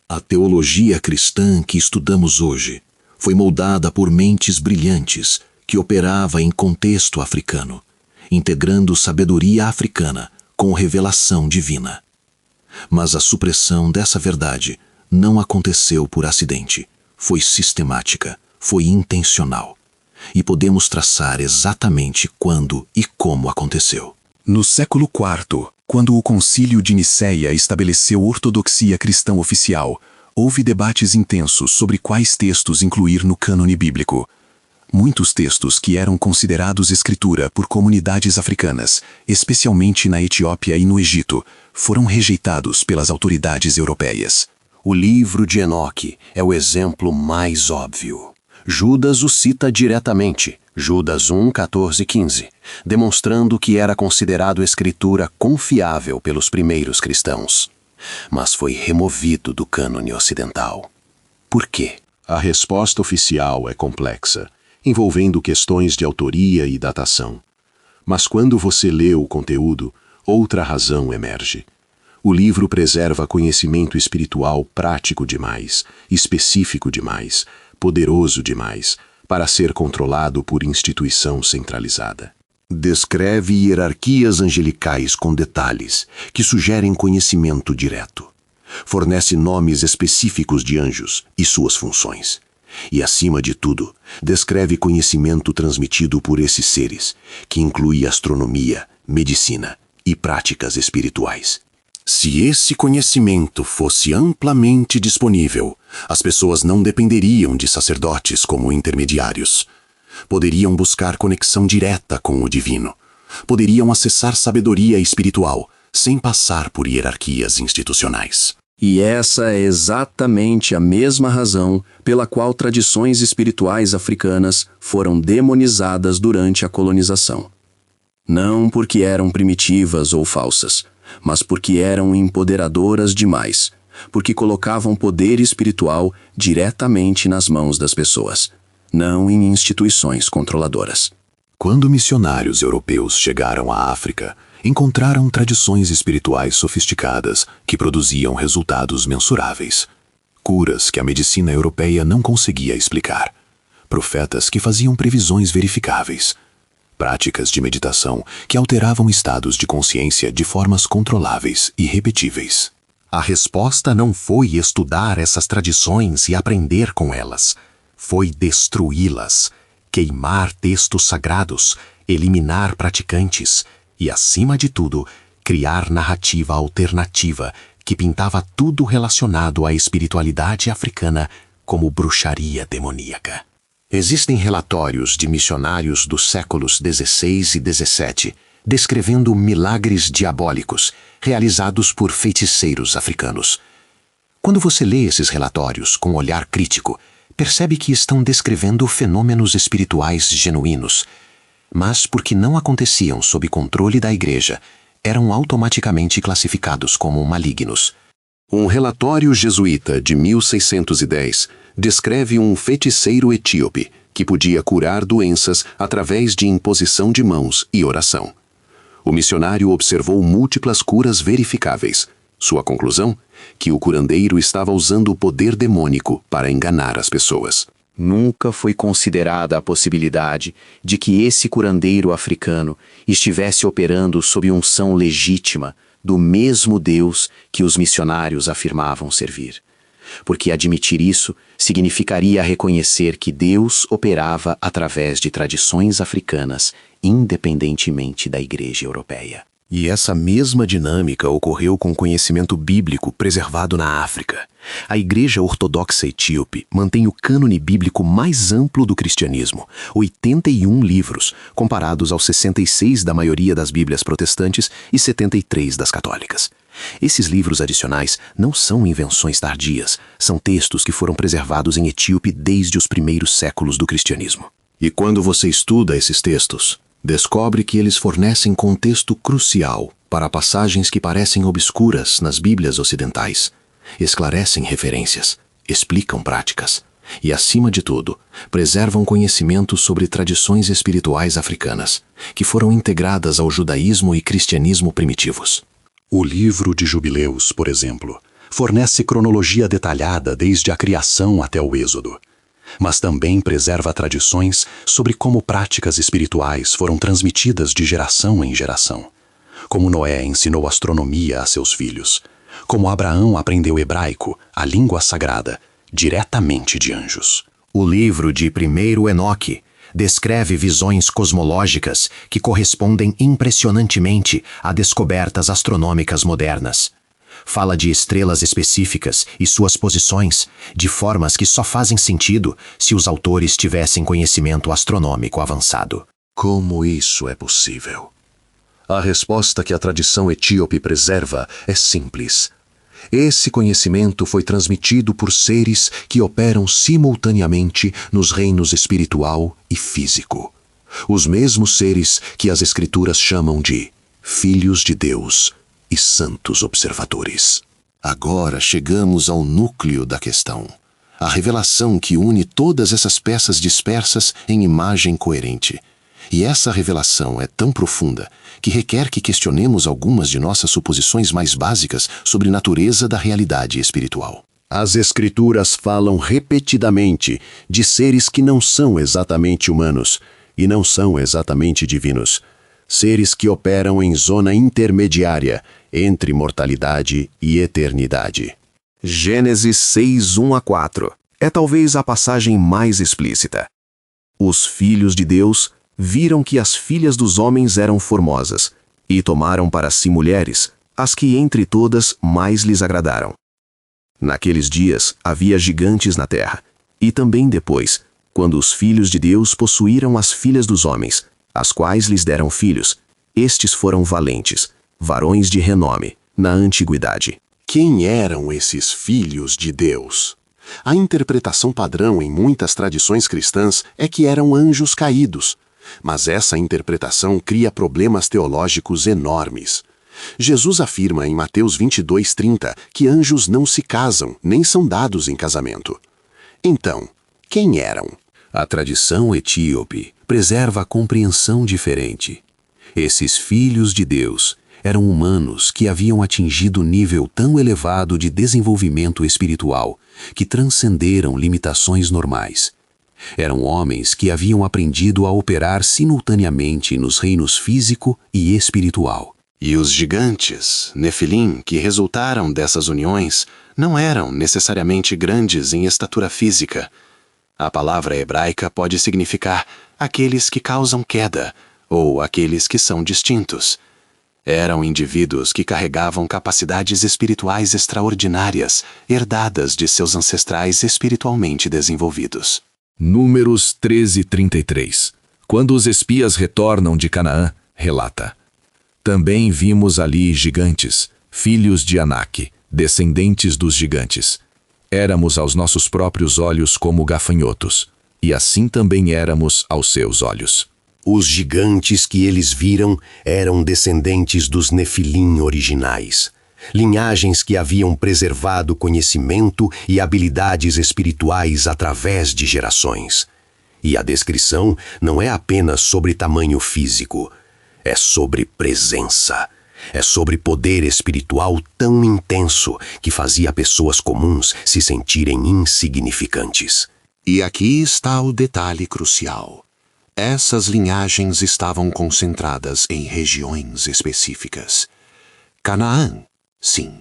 [SPEAKER 7] A teologia cristã que estudamos hoje foi moldada por mentes brilhantes que operava em contexto africano, integrando sabedoria africana com revelação divina. Mas a supressão dessa verdade não aconteceu por acidente, foi sistemática, foi intencional. E podemos traçar exatamente quando e como aconteceu.
[SPEAKER 6] No século IV, quando o Concílio de Nicéia estabeleceu ortodoxia cristã oficial, houve debates intensos sobre quais textos incluir no cânone bíblico. Muitos textos que eram considerados escritura por comunidades africanas, especialmente na Etiópia e no Egito, foram rejeitados pelas autoridades europeias.
[SPEAKER 4] O livro de Enoque é o exemplo mais óbvio. Judas o cita diretamente, Judas 1, 14 e 15, demonstrando que era considerado escritura confiável pelos primeiros cristãos. Mas foi removido do cânone ocidental. Por quê?
[SPEAKER 3] A resposta oficial é complexa, envolvendo questões de autoria e datação. Mas quando você lê o conteúdo, outra razão emerge. O livro preserva conhecimento espiritual prático demais, específico demais, poderoso demais, para ser controlado por instituição centralizada.
[SPEAKER 4] Descreve hierarquias angelicais com detalhes, que sugerem conhecimento direto. Fornece nomes específicos de anjos e suas funções. E, acima de tudo, descreve conhecimento transmitido por esses seres, que inclui astronomia, medicina e práticas espirituais. Se esse conhecimento fosse amplamente disponível, as pessoas não dependeriam de sacerdotes como intermediários. Poderiam buscar conexão direta com o divino. Poderiam acessar sabedoria espiritual, sem passar por hierarquias institucionais.
[SPEAKER 5] E essa é exatamente a mesma razão pela qual tradições espirituais africanas foram demonizadas durante a colonização. Não porque eram primitivas ou falsas, mas porque eram empoderadoras demais, porque colocavam poder espiritual diretamente nas mãos das pessoas, não em instituições controladoras.
[SPEAKER 7] Quando missionários europeus chegaram à África, encontraram tradições espirituais sofisticadas que produziam resultados mensuráveis. Curas que a medicina europeia não conseguia explicar. Profetas que faziam previsões verificáveis. Práticas de meditação que alteravam estados de consciência de formas controláveis e repetíveis.
[SPEAKER 1] A resposta não foi estudar essas tradições e aprender com elas. Foi destruí-las, queimar textos sagrados, eliminar praticantes e, acima de tudo, criar narrativa alternativa que pintava tudo relacionado à espiritualidade africana como bruxaria demoníaca. Existem relatórios de missionários dos séculos XVI e XVII descrevendo milagres diabólicos realizados por feiticeiros africanos. Quando você lê esses relatórios com olhar crítico, percebe que estão descrevendo fenômenos espirituais genuínos, mas porque não aconteciam sob controle da igreja,
[SPEAKER 5] eram automaticamente classificados como malignos.
[SPEAKER 4] Um relatório jesuíta de 1610 descreve um feiticeiro etíope que podia curar doenças através de imposição de mãos e oração. O missionário observou múltiplas curas verificáveis. Sua conclusão? Que o curandeiro estava usando o poder demônico para enganar as pessoas.
[SPEAKER 5] Nunca foi considerada a possibilidade de que esse curandeiro africano estivesse operando sob unção legítima do mesmo Deus que os missionários afirmavam servir. Porque admitir isso significaria reconhecer que Deus operava através de tradições africanas, independentemente da Igreja Europeia.
[SPEAKER 3] E essa mesma dinâmica ocorreu com o conhecimento bíblico preservado na África. A Igreja Ortodoxa Etíope mantém o cânone bíblico mais amplo do cristianismo, 81 livros, comparados aos 66 da maioria das Bíblias protestantes e 73 das católicas. Esses livros adicionais não são invenções tardias, são textos que foram preservados em Etíope desde os primeiros séculos do cristianismo.
[SPEAKER 2] E quando você estuda esses textos, descobre que eles fornecem contexto crucial para passagens que parecem obscuras nas Bíblias ocidentais, esclarecem referências, explicam práticas e, acima de tudo, preservam conhecimento sobre tradições espirituais africanas, que foram integradas ao judaísmo e cristianismo primitivos.
[SPEAKER 6] O livro de Jubileus, por exemplo, fornece cronologia detalhada desde a criação até o Êxodo, mas também preserva tradições sobre como práticas espirituais foram transmitidas de geração em geração, como Noé ensinou astronomia a seus filhos, como Abraão aprendeu hebraico, a língua sagrada, diretamente de anjos.
[SPEAKER 3] O livro de 1º Enoque descreve visões cosmológicas que correspondem impressionantemente a descobertas astronômicas modernas. Fala de estrelas específicas e suas posições, de formas que só fazem sentido se os autores tivessem conhecimento astronômico avançado.
[SPEAKER 4] Como isso é possível? A resposta que a tradição etíope preserva é simples. Esse conhecimento foi transmitido por seres que operam simultaneamente nos reinos espiritual e físico. Os mesmos seres que as Escrituras chamam de filhos de Deus e santos observadores.
[SPEAKER 2] Agora chegamos ao núcleo da questão. A revelação que une todas essas peças dispersas em imagem coerente. E essa revelação é tão profunda que requer que questionemos algumas de nossas suposições mais básicas sobre a natureza da realidade espiritual.
[SPEAKER 1] As Escrituras falam repetidamente de seres que não são exatamente humanos e não são exatamente divinos. Seres que operam em zona intermediária entre mortalidade e eternidade.
[SPEAKER 3] Gênesis 6, 1-4 é talvez a passagem mais explícita. Os filhos de Deus viram que as filhas dos homens eram formosas, e tomaram para si mulheres, as que entre todas mais lhes agradaram. Naqueles dias havia gigantes na terra, e também depois, quando os filhos de Deus possuíram as filhas dos homens, as quais lhes deram filhos, estes foram valentes, varões de renome, na antiguidade.
[SPEAKER 4] Quem eram esses filhos de Deus? A interpretação padrão em muitas tradições cristãs é que eram anjos caídos, mas essa interpretação cria problemas teológicos enormes. Jesus afirma em Mateus 22:30 que anjos não se casam, nem são dados em casamento. Então, quem eram?
[SPEAKER 3] A tradição etíope preserva a compreensão diferente. Esses filhos de Deus eram humanos que haviam atingido nível tão elevado de desenvolvimento espiritual que transcenderam limitações normais. Eram homens que haviam aprendido a operar simultaneamente nos reinos físico e espiritual.
[SPEAKER 5] E os gigantes, Nefilim, que resultaram dessas uniões, não eram necessariamente grandes em estatura física. A palavra hebraica pode significar aqueles que causam queda, ou aqueles que são distintos. Eram indivíduos que carregavam capacidades espirituais extraordinárias, herdadas de seus ancestrais espiritualmente desenvolvidos.
[SPEAKER 8] Números 13:33. Quando os espias retornam de Canaã, relata: também vimos ali gigantes, filhos de Anak, descendentes dos gigantes. Éramos aos nossos próprios olhos como gafanhotos, e assim também éramos aos seus olhos.
[SPEAKER 1] Os gigantes que eles viram eram descendentes dos Nefilim originais, linhagens que haviam preservado conhecimento e habilidades espirituais através de gerações. E a descrição não é apenas sobre tamanho físico, é sobre presença. É sobre poder espiritual tão intenso que fazia pessoas comuns se sentirem insignificantes.
[SPEAKER 3] E aqui está o detalhe crucial. Essas linhagens estavam concentradas em regiões específicas. Canaã, sim,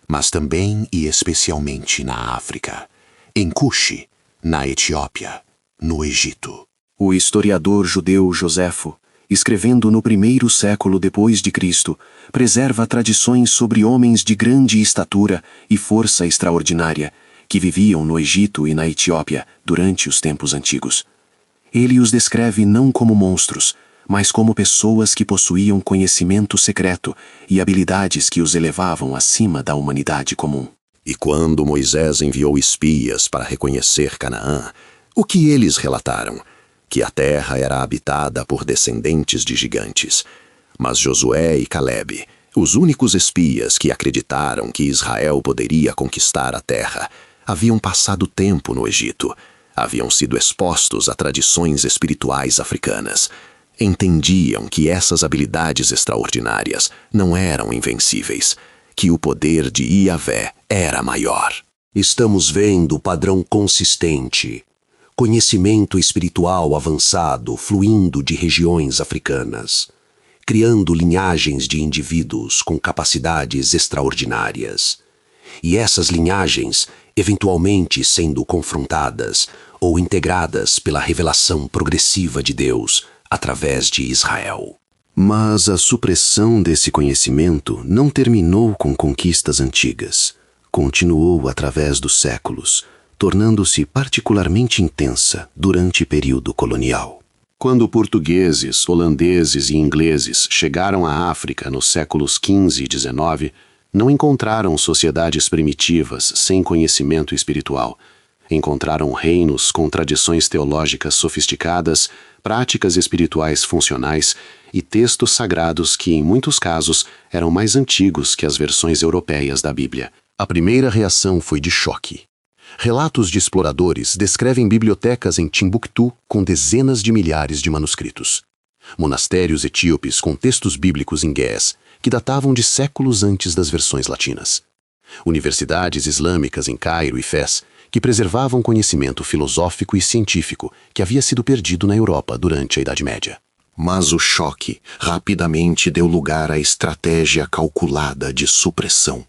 [SPEAKER 3] mas também e especialmente na África, em Cuxi, na Etiópia, no Egito.
[SPEAKER 5] O historiador judeu Joséfo, escrevendo no 1º século depois de Cristo, preserva tradições sobre homens de grande estatura e força extraordinária que viviam no Egito e na Etiópia durante os tempos antigos. Ele os descreve não como monstros, mas como pessoas que possuíam conhecimento secreto e habilidades que os elevavam acima da humanidade comum.
[SPEAKER 4] E quando Moisés enviou espias para reconhecer Canaã, o que eles relataram? Que a terra era habitada por descendentes de gigantes. Mas Josué e Calebe, os únicos espias que acreditaram que Israel poderia conquistar a terra, haviam passado tempo no Egito, haviam sido expostos a tradições espirituais africanas. Entendiam que essas habilidades extraordinárias não eram invencíveis, que o poder de Iavé era maior.
[SPEAKER 1] Estamos vendo o padrão consistente. Conhecimento espiritual avançado fluindo de regiões africanas, criando linhagens de indivíduos com capacidades extraordinárias. E essas linhagens, eventualmente sendo confrontadas ou integradas pela revelação progressiva de Deus através de Israel.
[SPEAKER 3] Mas a supressão desse conhecimento não terminou com conquistas antigas. Continuou através dos séculos, tornando-se particularmente intensa durante o período colonial. Quando portugueses, holandeses e ingleses chegaram à África nos séculos XV e XIX, não encontraram sociedades primitivas sem conhecimento espiritual. Encontraram reinos com tradições teológicas sofisticadas, práticas espirituais funcionais e textos sagrados que, em muitos casos, eram mais antigos que as versões europeias da Bíblia. A primeira reação foi de choque. Relatos de exploradores descrevem bibliotecas em Timbuktu com dezenas de milhares de manuscritos. Monastérios etíopes com textos bíblicos em gués, que datavam de séculos antes das versões latinas. Universidades islâmicas em Cairo e Fez, que preservavam conhecimento filosófico e científico que havia sido perdido na Europa durante a Idade Média.
[SPEAKER 4] Mas o choque rapidamente deu lugar à estratégia calculada de supressão.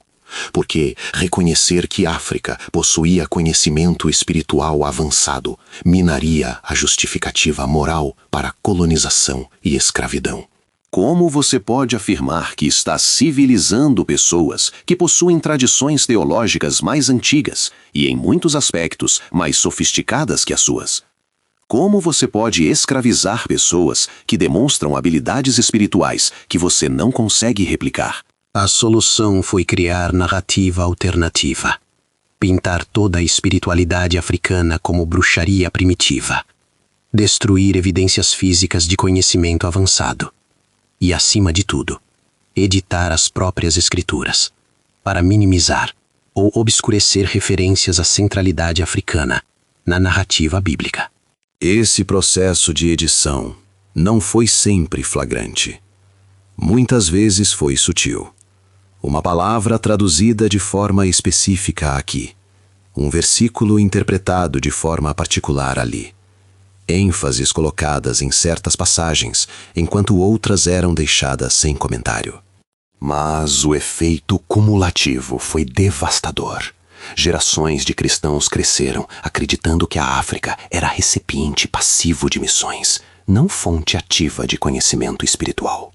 [SPEAKER 4] Porque reconhecer que África possuía conhecimento espiritual avançado minaria a justificativa moral para colonização e escravidão.
[SPEAKER 5] Como você pode afirmar que está civilizando pessoas que possuem tradições teológicas mais antigas e, em muitos aspectos, mais sofisticadas que as suas? Como você pode escravizar pessoas que demonstram habilidades espirituais que você não consegue replicar?
[SPEAKER 3] A solução foi criar narrativa alternativa. Pintar toda a espiritualidade africana como bruxaria primitiva. Destruir evidências físicas de conhecimento avançado. E, acima de tudo, editar as próprias escrituras, para minimizar ou obscurecer referências à centralidade africana na narrativa bíblica.
[SPEAKER 2] Esse processo de edição não foi sempre flagrante. Muitas vezes foi sutil. Uma palavra traduzida de forma específica aqui. Um versículo interpretado de forma particular ali. ênfases colocadas em certas passagens, enquanto outras eram deixadas sem comentário.
[SPEAKER 4] Mas o efeito cumulativo foi devastador. Gerações de cristãos cresceram acreditando que a África era recipiente passivo de missões, não fonte ativa de conhecimento espiritual.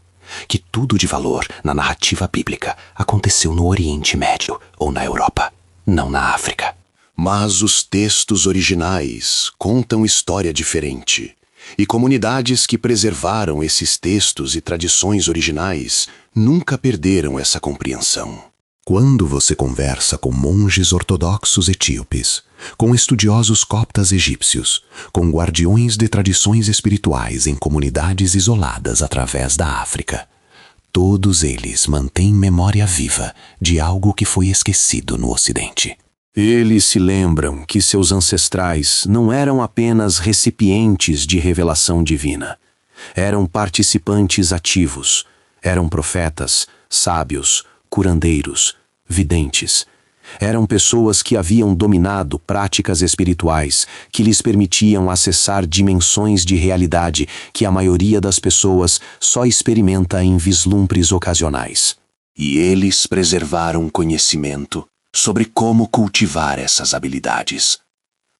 [SPEAKER 4] Que tudo de valor na narrativa bíblica aconteceu no Oriente Médio ou na Europa, não na África. Mas os textos originais contam história diferente, e comunidades que preservaram esses textos e tradições originais nunca perderam essa compreensão.
[SPEAKER 1] Quando você conversa com monges ortodoxos etíopes, com estudiosos coptas egípcios, com guardiões de tradições espirituais em comunidades isoladas através da África, todos eles mantêm memória viva de algo que foi esquecido no Ocidente.
[SPEAKER 5] Eles se lembram que seus ancestrais não eram apenas recipientes de revelação divina. Eram participantes ativos, eram profetas, sábios, curandeiros, videntes. Eram pessoas que haviam dominado práticas espirituais que lhes permitiam acessar dimensões de realidade que a maioria das pessoas só experimenta em vislumbres ocasionais. E eles preservaram conhecimento sobre como cultivar essas habilidades.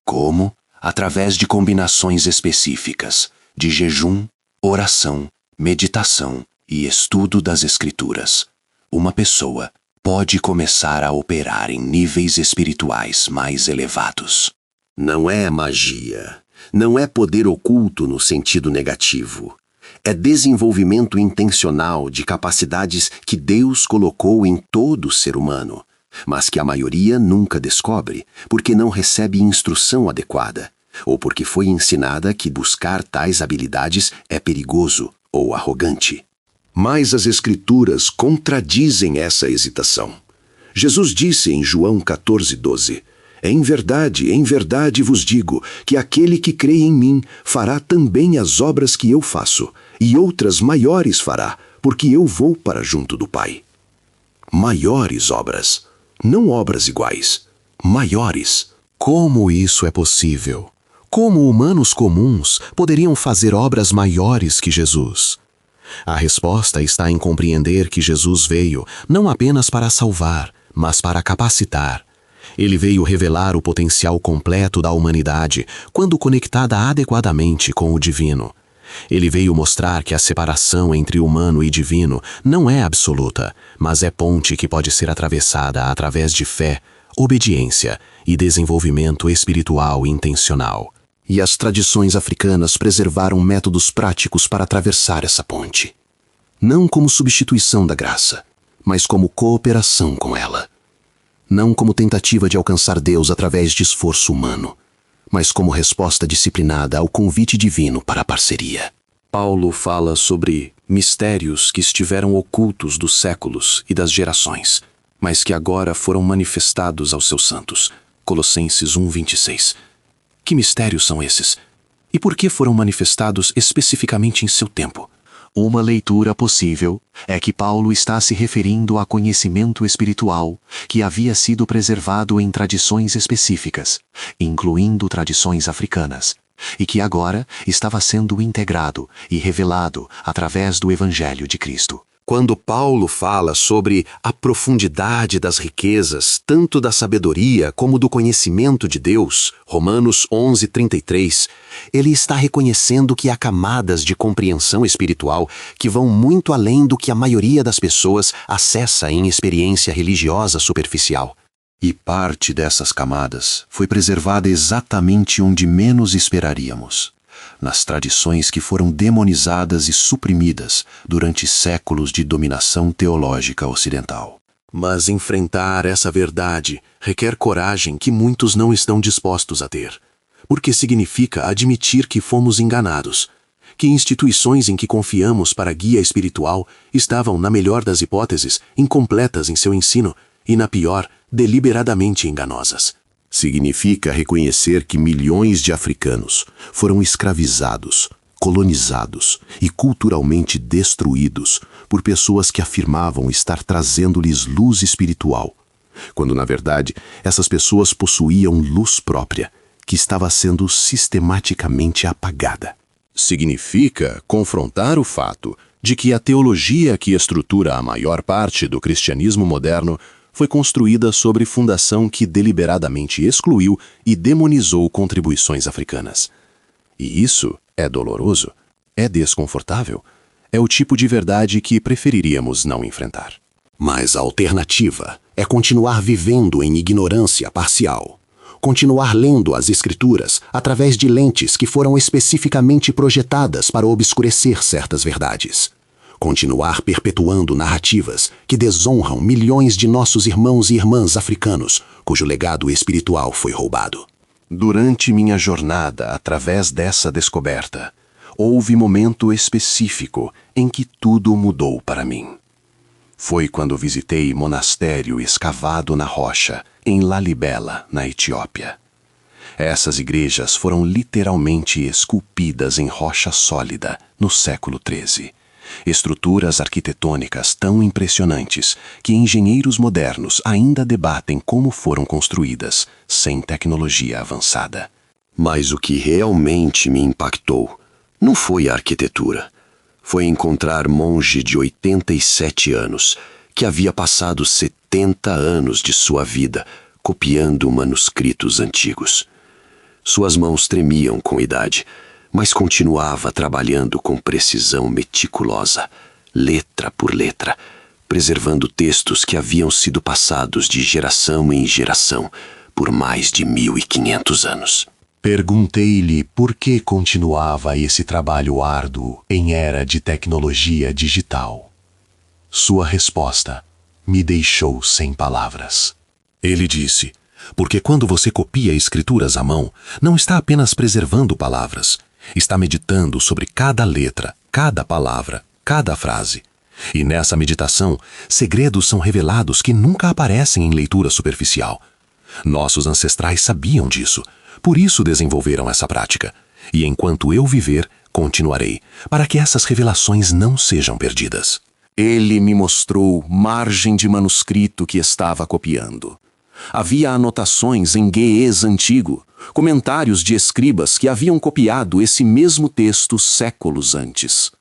[SPEAKER 5] Como, através de combinações específicas de jejum, oração, meditação e estudo das Escrituras, uma pessoa pode começar a operar em níveis espirituais mais elevados.
[SPEAKER 4] Não é magia, não é poder oculto no sentido negativo. É desenvolvimento intencional de capacidades que Deus colocou em todo ser humano, mas que a maioria nunca descobre porque não recebe instrução adequada, ou porque foi ensinada que buscar tais habilidades é perigoso ou arrogante. Mas as Escrituras contradizem essa hesitação. Jesus disse em João 14:12, em verdade vos digo que aquele que crê em mim fará também as obras que eu faço, e outras maiores fará, porque eu vou para junto do Pai. Maiores obras, não obras iguais, maiores.
[SPEAKER 1] Como isso é possível? Como humanos comuns poderiam fazer obras maiores que Jesus? A resposta está em compreender que Jesus veio não apenas para salvar, mas para capacitar. Ele veio revelar o potencial completo da humanidade quando conectada adequadamente com o divino. Ele veio mostrar que a separação entre humano e divino não é absoluta, mas é ponte que pode ser atravessada através de fé, obediência e desenvolvimento espiritual intencional.
[SPEAKER 4] E as tradições africanas preservaram métodos práticos para atravessar essa ponte. Não como substituição da graça, mas como cooperação com ela. Não como tentativa de alcançar Deus através de esforço humano, mas como resposta disciplinada ao convite divino para a parceria.
[SPEAKER 5] Paulo fala sobre mistérios que estiveram ocultos dos séculos e das gerações, mas que agora foram manifestados aos seus santos. Colossenses 1:26. Que mistérios são esses? E por que foram manifestados especificamente em seu tempo? Uma leitura possível é que Paulo está se referindo a conhecimento espiritual que havia sido preservado em tradições específicas, incluindo tradições africanas, e que agora estava sendo integrado e revelado através do Evangelho de Cristo.
[SPEAKER 4] Quando Paulo fala sobre a profundidade das riquezas, tanto da sabedoria como do conhecimento de Deus, Romanos 11:33, ele está reconhecendo que há camadas de compreensão espiritual que vão muito além do que a maioria das pessoas acessa em experiência religiosa superficial. E parte dessas camadas foi preservada exatamente onde menos esperaríamos. Nas tradições que foram demonizadas e suprimidas durante séculos de dominação teológica ocidental. Mas enfrentar essa verdade requer coragem que muitos não estão dispostos a ter, porque significa admitir que fomos enganados, que instituições em que confiamos para guia espiritual estavam, na melhor das hipóteses, incompletas em seu ensino e, na pior, deliberadamente enganosas. Significa reconhecer que milhões de africanos foram escravizados, colonizados e culturalmente destruídos por pessoas que afirmavam estar trazendo-lhes luz espiritual, quando na verdade essas pessoas possuíam luz própria, que estava sendo sistematicamente apagada. Significa confrontar o fato de que a teologia que estrutura a maior parte do cristianismo moderno foi construída sobre fundação que deliberadamente excluiu e demonizou contribuições africanas. E isso é doloroso, é desconfortável, é o tipo de verdade que preferiríamos não enfrentar. Mas a alternativa é continuar vivendo em ignorância parcial. Continuar lendo as Escrituras através de lentes que foram especificamente projetadas para obscurecer certas verdades.
[SPEAKER 1] continuar perpetuando narrativas que desonram milhões de nossos irmãos e irmãs africanos, cujo legado espiritual foi roubado.
[SPEAKER 5] Durante minha jornada através dessa descoberta, houve momento específico em que tudo mudou para mim. Foi quando visitei monastério escavado na rocha, em Lalibela, na Etiópia. Essas igrejas foram literalmente esculpidas em rocha sólida no século XIII. Estruturas arquitetônicas tão impressionantes que engenheiros modernos ainda debatem como foram construídas, sem tecnologia avançada.
[SPEAKER 4] Mas o que realmente me impactou não foi a arquitetura. Foi encontrar monge de 87 anos, que havia passado 70 anos de sua vida copiando manuscritos antigos. Suas mãos tremiam com idade, mas continuava trabalhando com precisão meticulosa, letra por letra, preservando textos que haviam sido passados de geração em geração por mais de 1500 anos.
[SPEAKER 3] Perguntei-lhe por que continuava esse trabalho árduo em era de tecnologia digital. Sua resposta me deixou sem palavras.
[SPEAKER 8] Ele disse: porque quando você copia escrituras à mão, não está apenas preservando palavras, está meditando sobre cada letra, cada palavra, cada frase. E nessa meditação, segredos são revelados que nunca aparecem em leitura superficial. Nossos ancestrais sabiam disso, por isso desenvolveram essa prática. E enquanto eu viver, continuarei, para que essas revelações não sejam perdidas.
[SPEAKER 5] Ele me mostrou margem de manuscrito que estava copiando. Havia anotações em ge'ez antigo, comentários de escribas que haviam copiado esse mesmo texto séculos antes.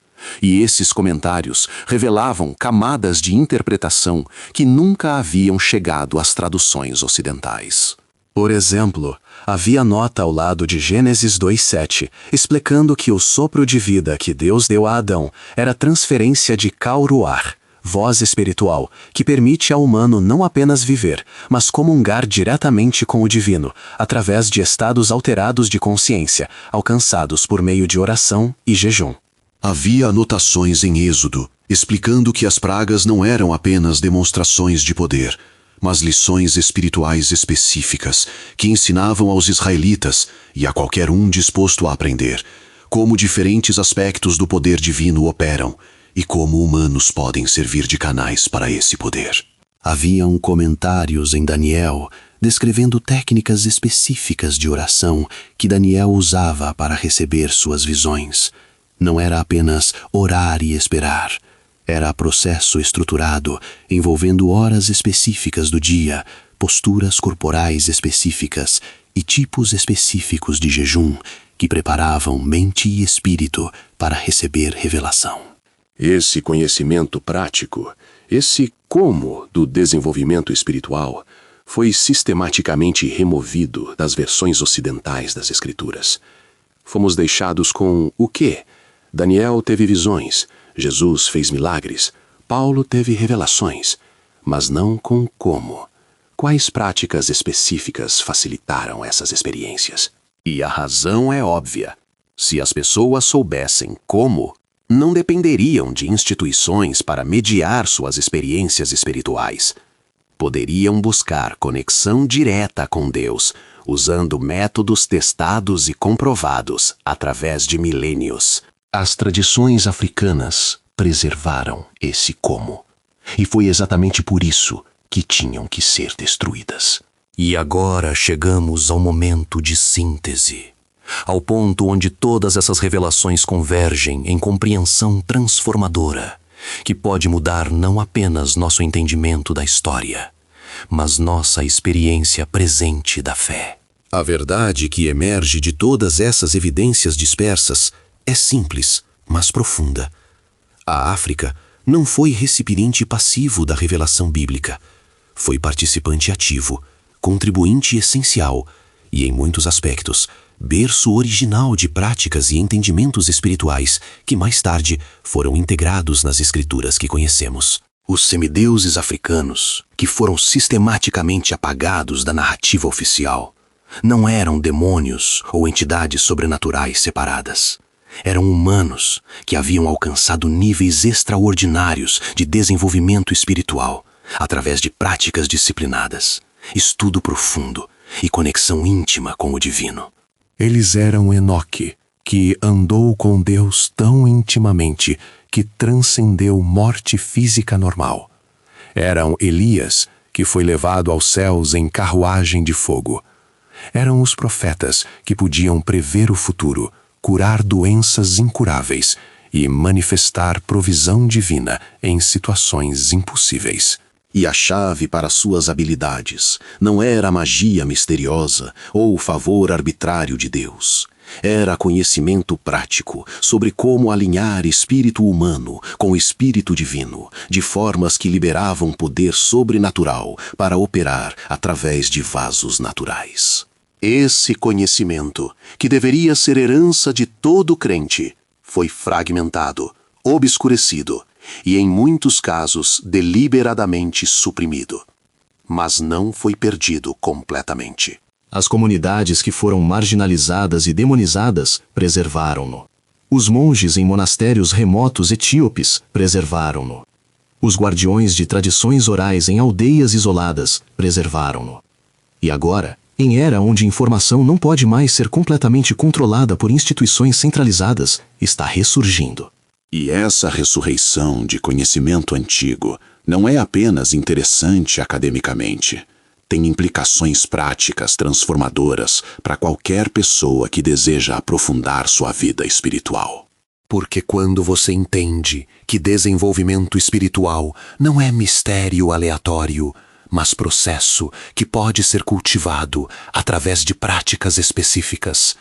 [SPEAKER 5] E esses comentários revelavam camadas de interpretação que nunca haviam chegado às traduções ocidentais. Por exemplo, havia nota ao lado de Gênesis 2:7, explicando que o sopro de vida que Deus deu a Adão era transferência de Kauruar, voz espiritual, que permite ao humano não apenas viver, mas comungar diretamente com o divino, através de estados alterados de consciência, alcançados por meio de oração e jejum.
[SPEAKER 2] Havia anotações em Êxodo, explicando que as pragas não eram apenas demonstrações de poder, mas lições espirituais específicas que ensinavam aos israelitas e a qualquer um disposto a aprender como diferentes aspectos do poder divino operam e como humanos podem servir de canais para esse poder.
[SPEAKER 1] Haviam comentários em Daniel descrevendo técnicas específicas de oração que Daniel usava para receber suas visões. Não era apenas orar e esperar. Era processo estruturado, envolvendo horas específicas do dia, posturas corporais específicas e tipos específicos de jejum que preparavam mente e espírito para receber revelação.
[SPEAKER 4] Esse conhecimento prático, esse como do desenvolvimento espiritual, foi sistematicamente removido das versões ocidentais das Escrituras. Fomos deixados com o quê? Daniel teve visões, Jesus fez milagres, Paulo teve revelações, mas não com como. Quais práticas específicas facilitaram essas experiências?
[SPEAKER 5] E a razão é óbvia. Se as pessoas soubessem como, não dependeriam de instituições para mediar suas experiências espirituais. Poderiam buscar conexão direta com Deus, usando métodos testados e comprovados através de milênios.
[SPEAKER 3] As tradições africanas preservaram esse como. E foi exatamente por isso que tinham que ser destruídas. E agora chegamos ao momento de síntese. Ao ponto onde todas essas revelações convergem em compreensão transformadora, que pode mudar não apenas nosso entendimento da história, mas nossa experiência presente da fé.
[SPEAKER 2] A verdade que emerge de todas essas evidências dispersas é simples, mas profunda. A África não foi recipiente passivo da revelação bíblica. Foi participante ativo, contribuinte essencial e, em muitos aspectos, berço original de práticas e entendimentos espirituais que mais tarde foram integrados nas escrituras que conhecemos.
[SPEAKER 1] Os semideuses africanos, que foram sistematicamente apagados da narrativa oficial, não eram demônios ou entidades sobrenaturais separadas.
[SPEAKER 5] Eram humanos que haviam alcançado níveis extraordinários de desenvolvimento espiritual através de práticas disciplinadas, estudo profundo e conexão íntima com o divino.
[SPEAKER 1] Eles eram Enoque, que andou com Deus tão intimamente que transcendeu morte física normal. Eram Elias, que foi levado aos céus em carruagem de fogo. Eram os profetas que podiam prever o futuro, curar doenças incuráveis e manifestar provisão divina em situações impossíveis.
[SPEAKER 5] E a chave para suas habilidades não era a magia misteriosa ou o favor arbitrário de Deus. Era conhecimento prático sobre como alinhar espírito humano com espírito divino, de formas que liberavam poder sobrenatural para operar através de vasos naturais. Esse conhecimento, que deveria ser herança de todo crente, foi fragmentado, obscurecido e, em muitos casos, deliberadamente suprimido. Mas não foi perdido completamente.
[SPEAKER 2] As comunidades que foram marginalizadas e demonizadas preservaram-no. Os monges em monastérios remotos etíopes preservaram-no. Os guardiões de tradições orais em aldeias isoladas preservaram-no. E agora, em era onde informação não pode mais ser completamente controlada por instituições centralizadas, está ressurgindo.
[SPEAKER 5] E essa ressurreição de conhecimento antigo não é apenas interessante academicamente. Tem implicações práticas transformadoras para qualquer pessoa que deseja aprofundar sua vida espiritual.
[SPEAKER 1] Porque quando você entende que desenvolvimento espiritual não é mistério aleatório, mas processo que pode ser cultivado através de práticas específicas,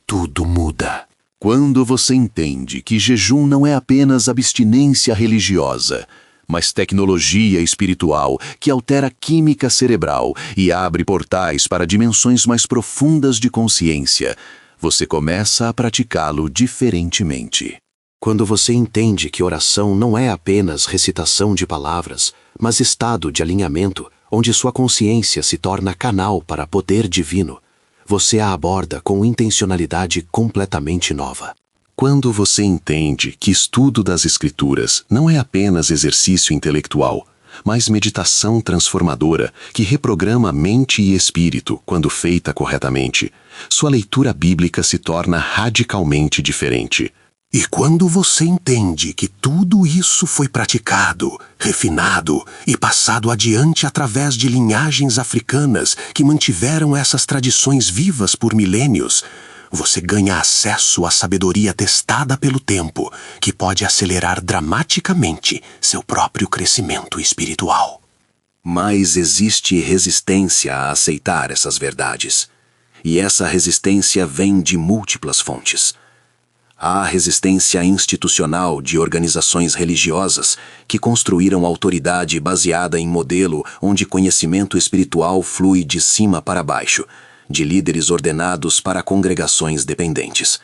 [SPEAKER 1] tudo muda.
[SPEAKER 5] Quando você entende que jejum não é apenas abstinência religiosa, mas tecnologia espiritual que altera a química cerebral e abre portais para dimensões mais profundas de consciência, você começa a praticá-lo diferentemente. Quando você entende que oração não é apenas recitação de palavras, mas estado de alinhamento, onde sua consciência se torna canal para poder divino, você a aborda com intencionalidade completamente nova. Quando você entende que estudo das Escrituras não é apenas exercício intelectual, mas meditação transformadora que reprograma mente e espírito quando feita corretamente, sua leitura bíblica se torna radicalmente diferente.
[SPEAKER 1] E quando você entende que tudo isso foi praticado, refinado e passado adiante através de linhagens africanas que mantiveram essas tradições vivas por milênios, você ganha acesso à sabedoria testada pelo tempo, que pode acelerar dramaticamente seu próprio crescimento espiritual.
[SPEAKER 5] Mas existe resistência a aceitar essas verdades. E essa resistência vem de múltiplas fontes. Há resistência institucional de organizações religiosas que construíram autoridade baseada em modelo onde conhecimento espiritual flui de cima para baixo, de líderes ordenados para congregações dependentes.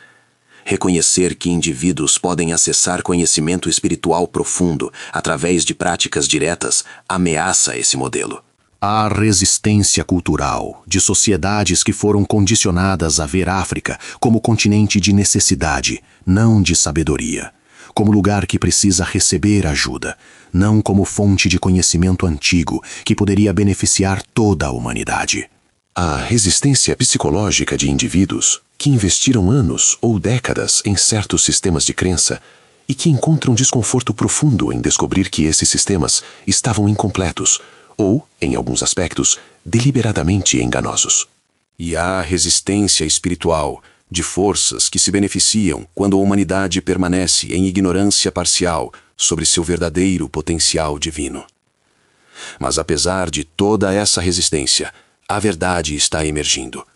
[SPEAKER 5] Reconhecer que indivíduos podem acessar conhecimento espiritual profundo através de práticas diretas ameaça esse modelo.
[SPEAKER 2] Há resistência cultural de sociedades que foram condicionadas a ver África como continente de necessidade, não de sabedoria, como lugar que precisa receber ajuda, não como fonte de conhecimento antigo que poderia beneficiar toda a humanidade.
[SPEAKER 3] A resistência psicológica de indivíduos que investiram anos ou décadas em certos sistemas de crença e que encontram desconforto profundo em descobrir que esses sistemas estavam incompletos ou, em alguns aspectos, deliberadamente enganosos. E há resistência espiritual de forças que se beneficiam quando a humanidade permanece em ignorância parcial sobre seu verdadeiro potencial divino. Mas apesar de toda essa resistência, a verdade está emergindo,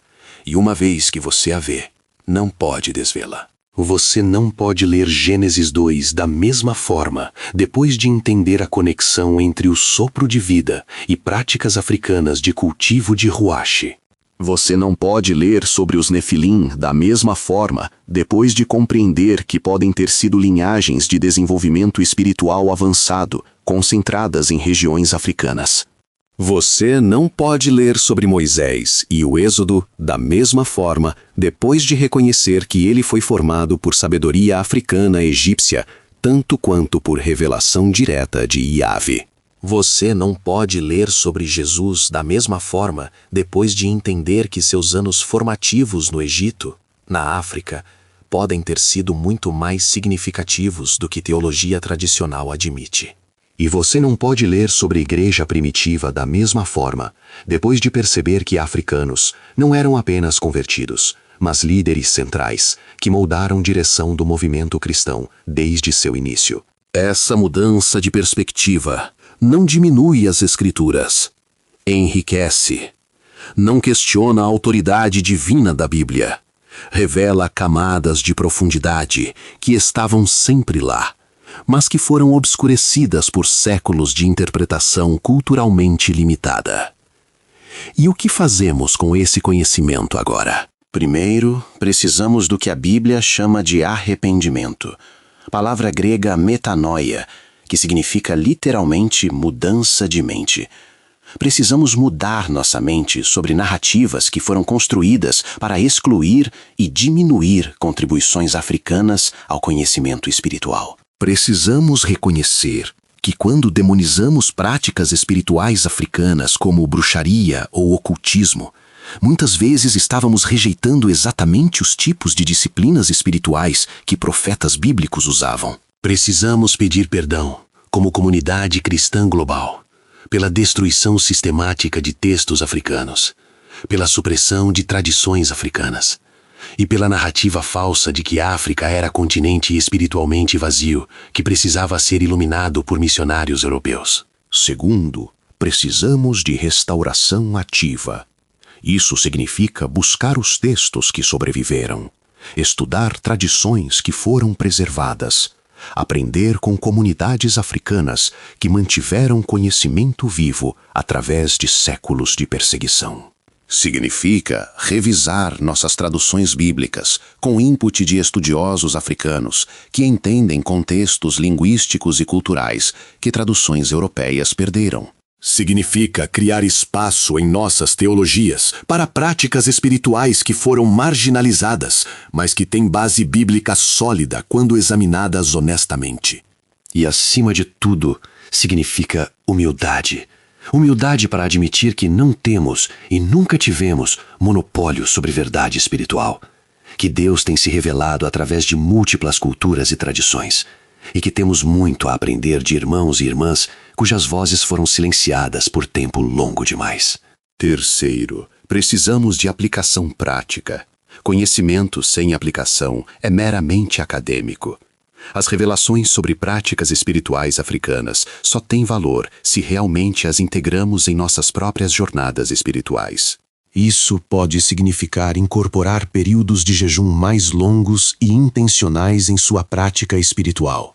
[SPEAKER 3] e uma vez que você a vê, não pode desvê-la.
[SPEAKER 1] Você não pode ler Gênesis 2 da mesma forma depois de entender a conexão entre o sopro de vida e práticas africanas de cultivo de ruache.
[SPEAKER 5] Você não pode ler sobre os Nefilim da mesma forma depois de compreender que podem ter sido linhagens de desenvolvimento espiritual avançado concentradas em regiões africanas.
[SPEAKER 4] Você não pode ler sobre Moisés e o Êxodo da mesma forma depois de reconhecer que ele foi formado por sabedoria africana egípcia, tanto quanto por revelação direta de Yahvé.
[SPEAKER 5] Você não pode ler sobre Jesus da mesma forma depois de entender que seus anos formativos no Egito, na África, podem ter sido muito mais significativos do que teologia tradicional admite.
[SPEAKER 1] E você não pode ler sobre a igreja primitiva da mesma forma, depois de perceber que africanos não eram apenas convertidos, mas líderes centrais, que moldaram direção do movimento cristão desde seu início.
[SPEAKER 4] Essa mudança de perspectiva não diminui as Escrituras, enriquece. Não questiona a autoridade divina da Bíblia. Revela camadas de profundidade que estavam sempre lá, mas que foram obscurecidas por séculos de interpretação culturalmente limitada. E o que fazemos com esse conhecimento agora?
[SPEAKER 5] Primeiro, precisamos do que a Bíblia chama de arrependimento. Palavra grega metanoia, que significa literalmente mudança de mente. Precisamos mudar nossa mente sobre narrativas que foram construídas para excluir e diminuir contribuições africanas ao conhecimento espiritual.
[SPEAKER 4] Precisamos reconhecer que quando demonizamos práticas espirituais africanas como bruxaria ou ocultismo, muitas vezes estávamos rejeitando exatamente os tipos de disciplinas espirituais que profetas bíblicos usavam.
[SPEAKER 3] Precisamos pedir perdão, como comunidade cristã global, pela destruição sistemática de textos africanos, pela supressão de tradições africanas, e pela narrativa falsa de que a África era continente espiritualmente vazio, que precisava ser iluminado por missionários europeus.
[SPEAKER 4] Segundo, precisamos de restauração ativa. Isso significa buscar os textos que sobreviveram, estudar tradições que foram preservadas, aprender com comunidades africanas que mantiveram conhecimento vivo através de séculos de perseguição. Significa revisar nossas traduções bíblicas com input de estudiosos africanos que entendem contextos linguísticos e culturais que traduções europeias perderam. Significa criar espaço em nossas teologias para práticas espirituais que foram marginalizadas, mas que têm base bíblica sólida quando examinadas honestamente.
[SPEAKER 1] E, acima de tudo, significa humildade. Humildade para admitir que não temos e nunca tivemos monopólio sobre verdade espiritual. Que Deus tem se revelado através de múltiplas culturas e tradições. E que temos muito a aprender de irmãos e irmãs cujas vozes foram silenciadas por tempo longo demais.
[SPEAKER 4] Terceiro, precisamos de aplicação prática. Conhecimento sem aplicação é meramente acadêmico. As revelações sobre práticas espirituais africanas só têm valor se realmente as integramos em nossas próprias jornadas espirituais. Isso pode significar incorporar períodos de jejum mais longos e intencionais em sua prática espiritual.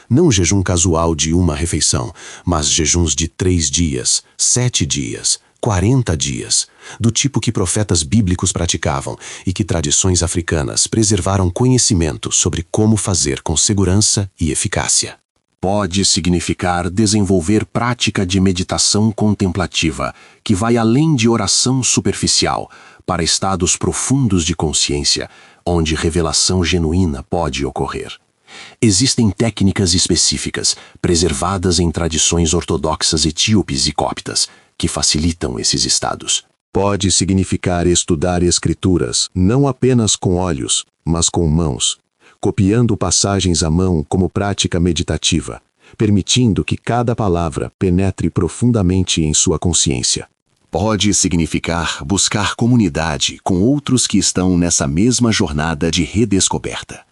[SPEAKER 4] Não jejum casual de uma refeição, mas jejuns de 3 dias, 7 dias, 40 dias, do tipo que profetas bíblicos praticavam e que tradições africanas preservaram conhecimento sobre como fazer com segurança e eficácia. Pode significar desenvolver prática de meditação contemplativa, que vai além de oração superficial, para estados profundos de consciência, onde revelação genuína pode ocorrer. Existem técnicas específicas, preservadas em tradições ortodoxas etíopes e coptas, que facilitam esses estados. Pode significar estudar escrituras, não apenas com olhos, mas com mãos, copiando passagens à mão como prática meditativa, permitindo que cada palavra penetre profundamente em sua consciência. Pode significar buscar comunidade com outros que estão nessa mesma jornada de redescoberta.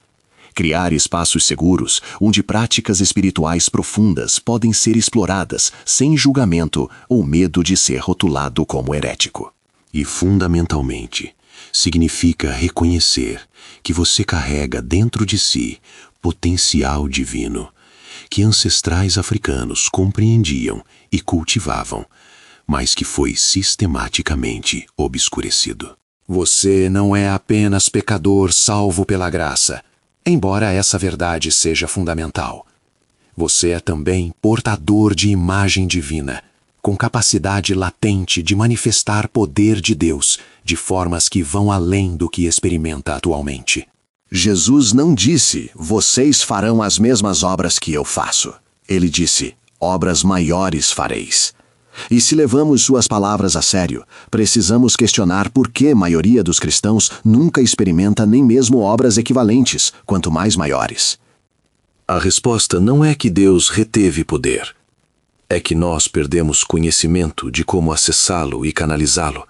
[SPEAKER 4] Criar espaços seguros onde práticas espirituais profundas podem ser exploradas sem julgamento ou medo de ser rotulado como herético.
[SPEAKER 3] E, fundamentalmente, significa reconhecer que você carrega dentro de si potencial divino, que ancestrais africanos compreendiam e cultivavam, mas que foi sistematicamente obscurecido.
[SPEAKER 1] Você não é apenas pecador salvo pela graça, embora essa verdade seja fundamental. Você é também portador de imagem divina, com capacidade latente de manifestar poder de Deus de formas que vão além do que experimenta atualmente.
[SPEAKER 5] Jesus não disse, vocês farão as mesmas obras que eu faço. Ele disse, obras maiores fareis. E se levamos suas palavras a sério, precisamos questionar por que a maioria dos cristãos nunca experimenta nem mesmo obras equivalentes, quanto mais maiores.
[SPEAKER 3] A resposta não é que Deus reteve poder. É que nós perdemos conhecimento de como acessá-lo e canalizá-lo.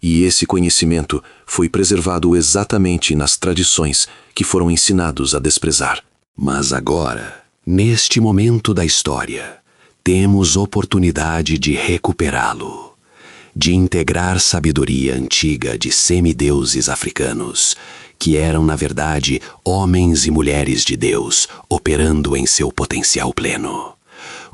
[SPEAKER 3] E esse conhecimento foi preservado exatamente nas tradições que foram ensinados a desprezar.
[SPEAKER 1] Mas agora, neste momento da história, temos oportunidade de recuperá-lo, de integrar sabedoria antiga de semideuses africanos, que eram, na verdade, homens e mulheres de Deus, operando em seu potencial pleno,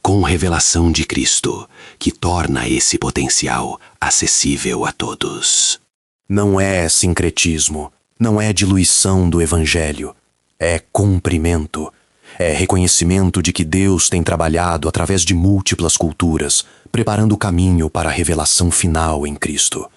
[SPEAKER 1] com revelação de Cristo, que torna esse potencial acessível a todos. Não é sincretismo, não é diluição do Evangelho, é cumprimento. É reconhecimento de que Deus tem trabalhado através de múltiplas culturas, preparando o caminho para a revelação final em Cristo.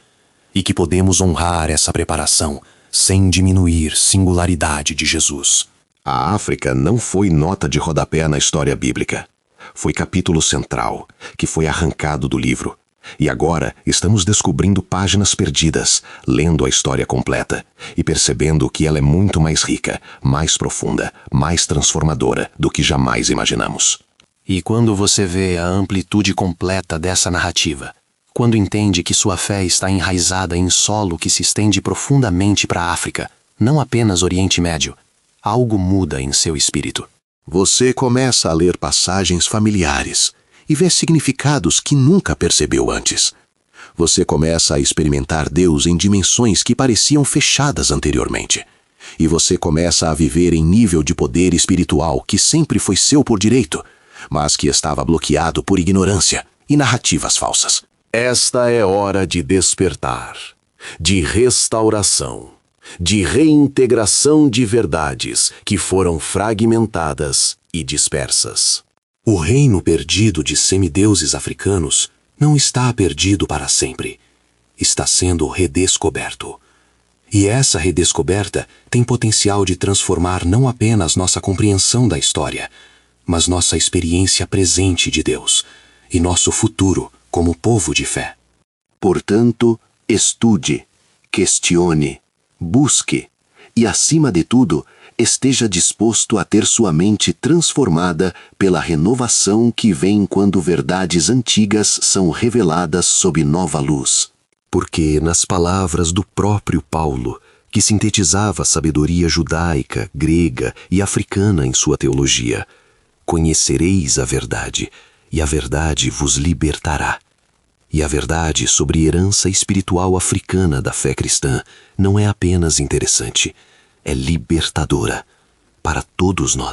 [SPEAKER 1] E que podemos honrar essa preparação sem diminuir singularidade de Jesus.
[SPEAKER 4] A África não foi nota de rodapé na história bíblica. Foi capítulo central, que foi arrancado do livro. E agora estamos descobrindo páginas perdidas, lendo a história completa e percebendo que ela é muito mais rica, mais profunda, mais transformadora do que jamais imaginamos.
[SPEAKER 1] E quando você vê a amplitude completa dessa narrativa, quando entende que sua fé está enraizada em solo que se estende profundamente para a África, não apenas Oriente Médio, algo muda em seu espírito.
[SPEAKER 4] Você começa a ler passagens familiares e vê significados que nunca percebeu antes. Você começa a experimentar Deus em dimensões que pareciam fechadas anteriormente. E você começa a viver em nível de poder espiritual que sempre foi seu por direito, mas que estava bloqueado por ignorância e narrativas falsas.
[SPEAKER 3] Esta é hora de despertar, de restauração, de reintegração de verdades que foram fragmentadas e dispersas.
[SPEAKER 1] O reino perdido de semideuses africanos não está perdido para sempre. Está sendo redescoberto. E essa redescoberta tem potencial de transformar não apenas nossa compreensão da história, mas nossa experiência presente de Deus e nosso futuro como povo de fé.
[SPEAKER 4] Portanto, estude, questione, busque e, acima de tudo, esteja disposto a ter sua mente transformada pela renovação que vem quando verdades antigas são reveladas sob nova luz.
[SPEAKER 1] Porque, nas palavras do próprio Paulo, que sintetizava a sabedoria judaica, grega e africana em sua teologia, conhecereis a verdade, e a verdade vos libertará. E a verdade sobre herança espiritual africana da fé cristã não é apenas interessante, é libertadora para todos nós.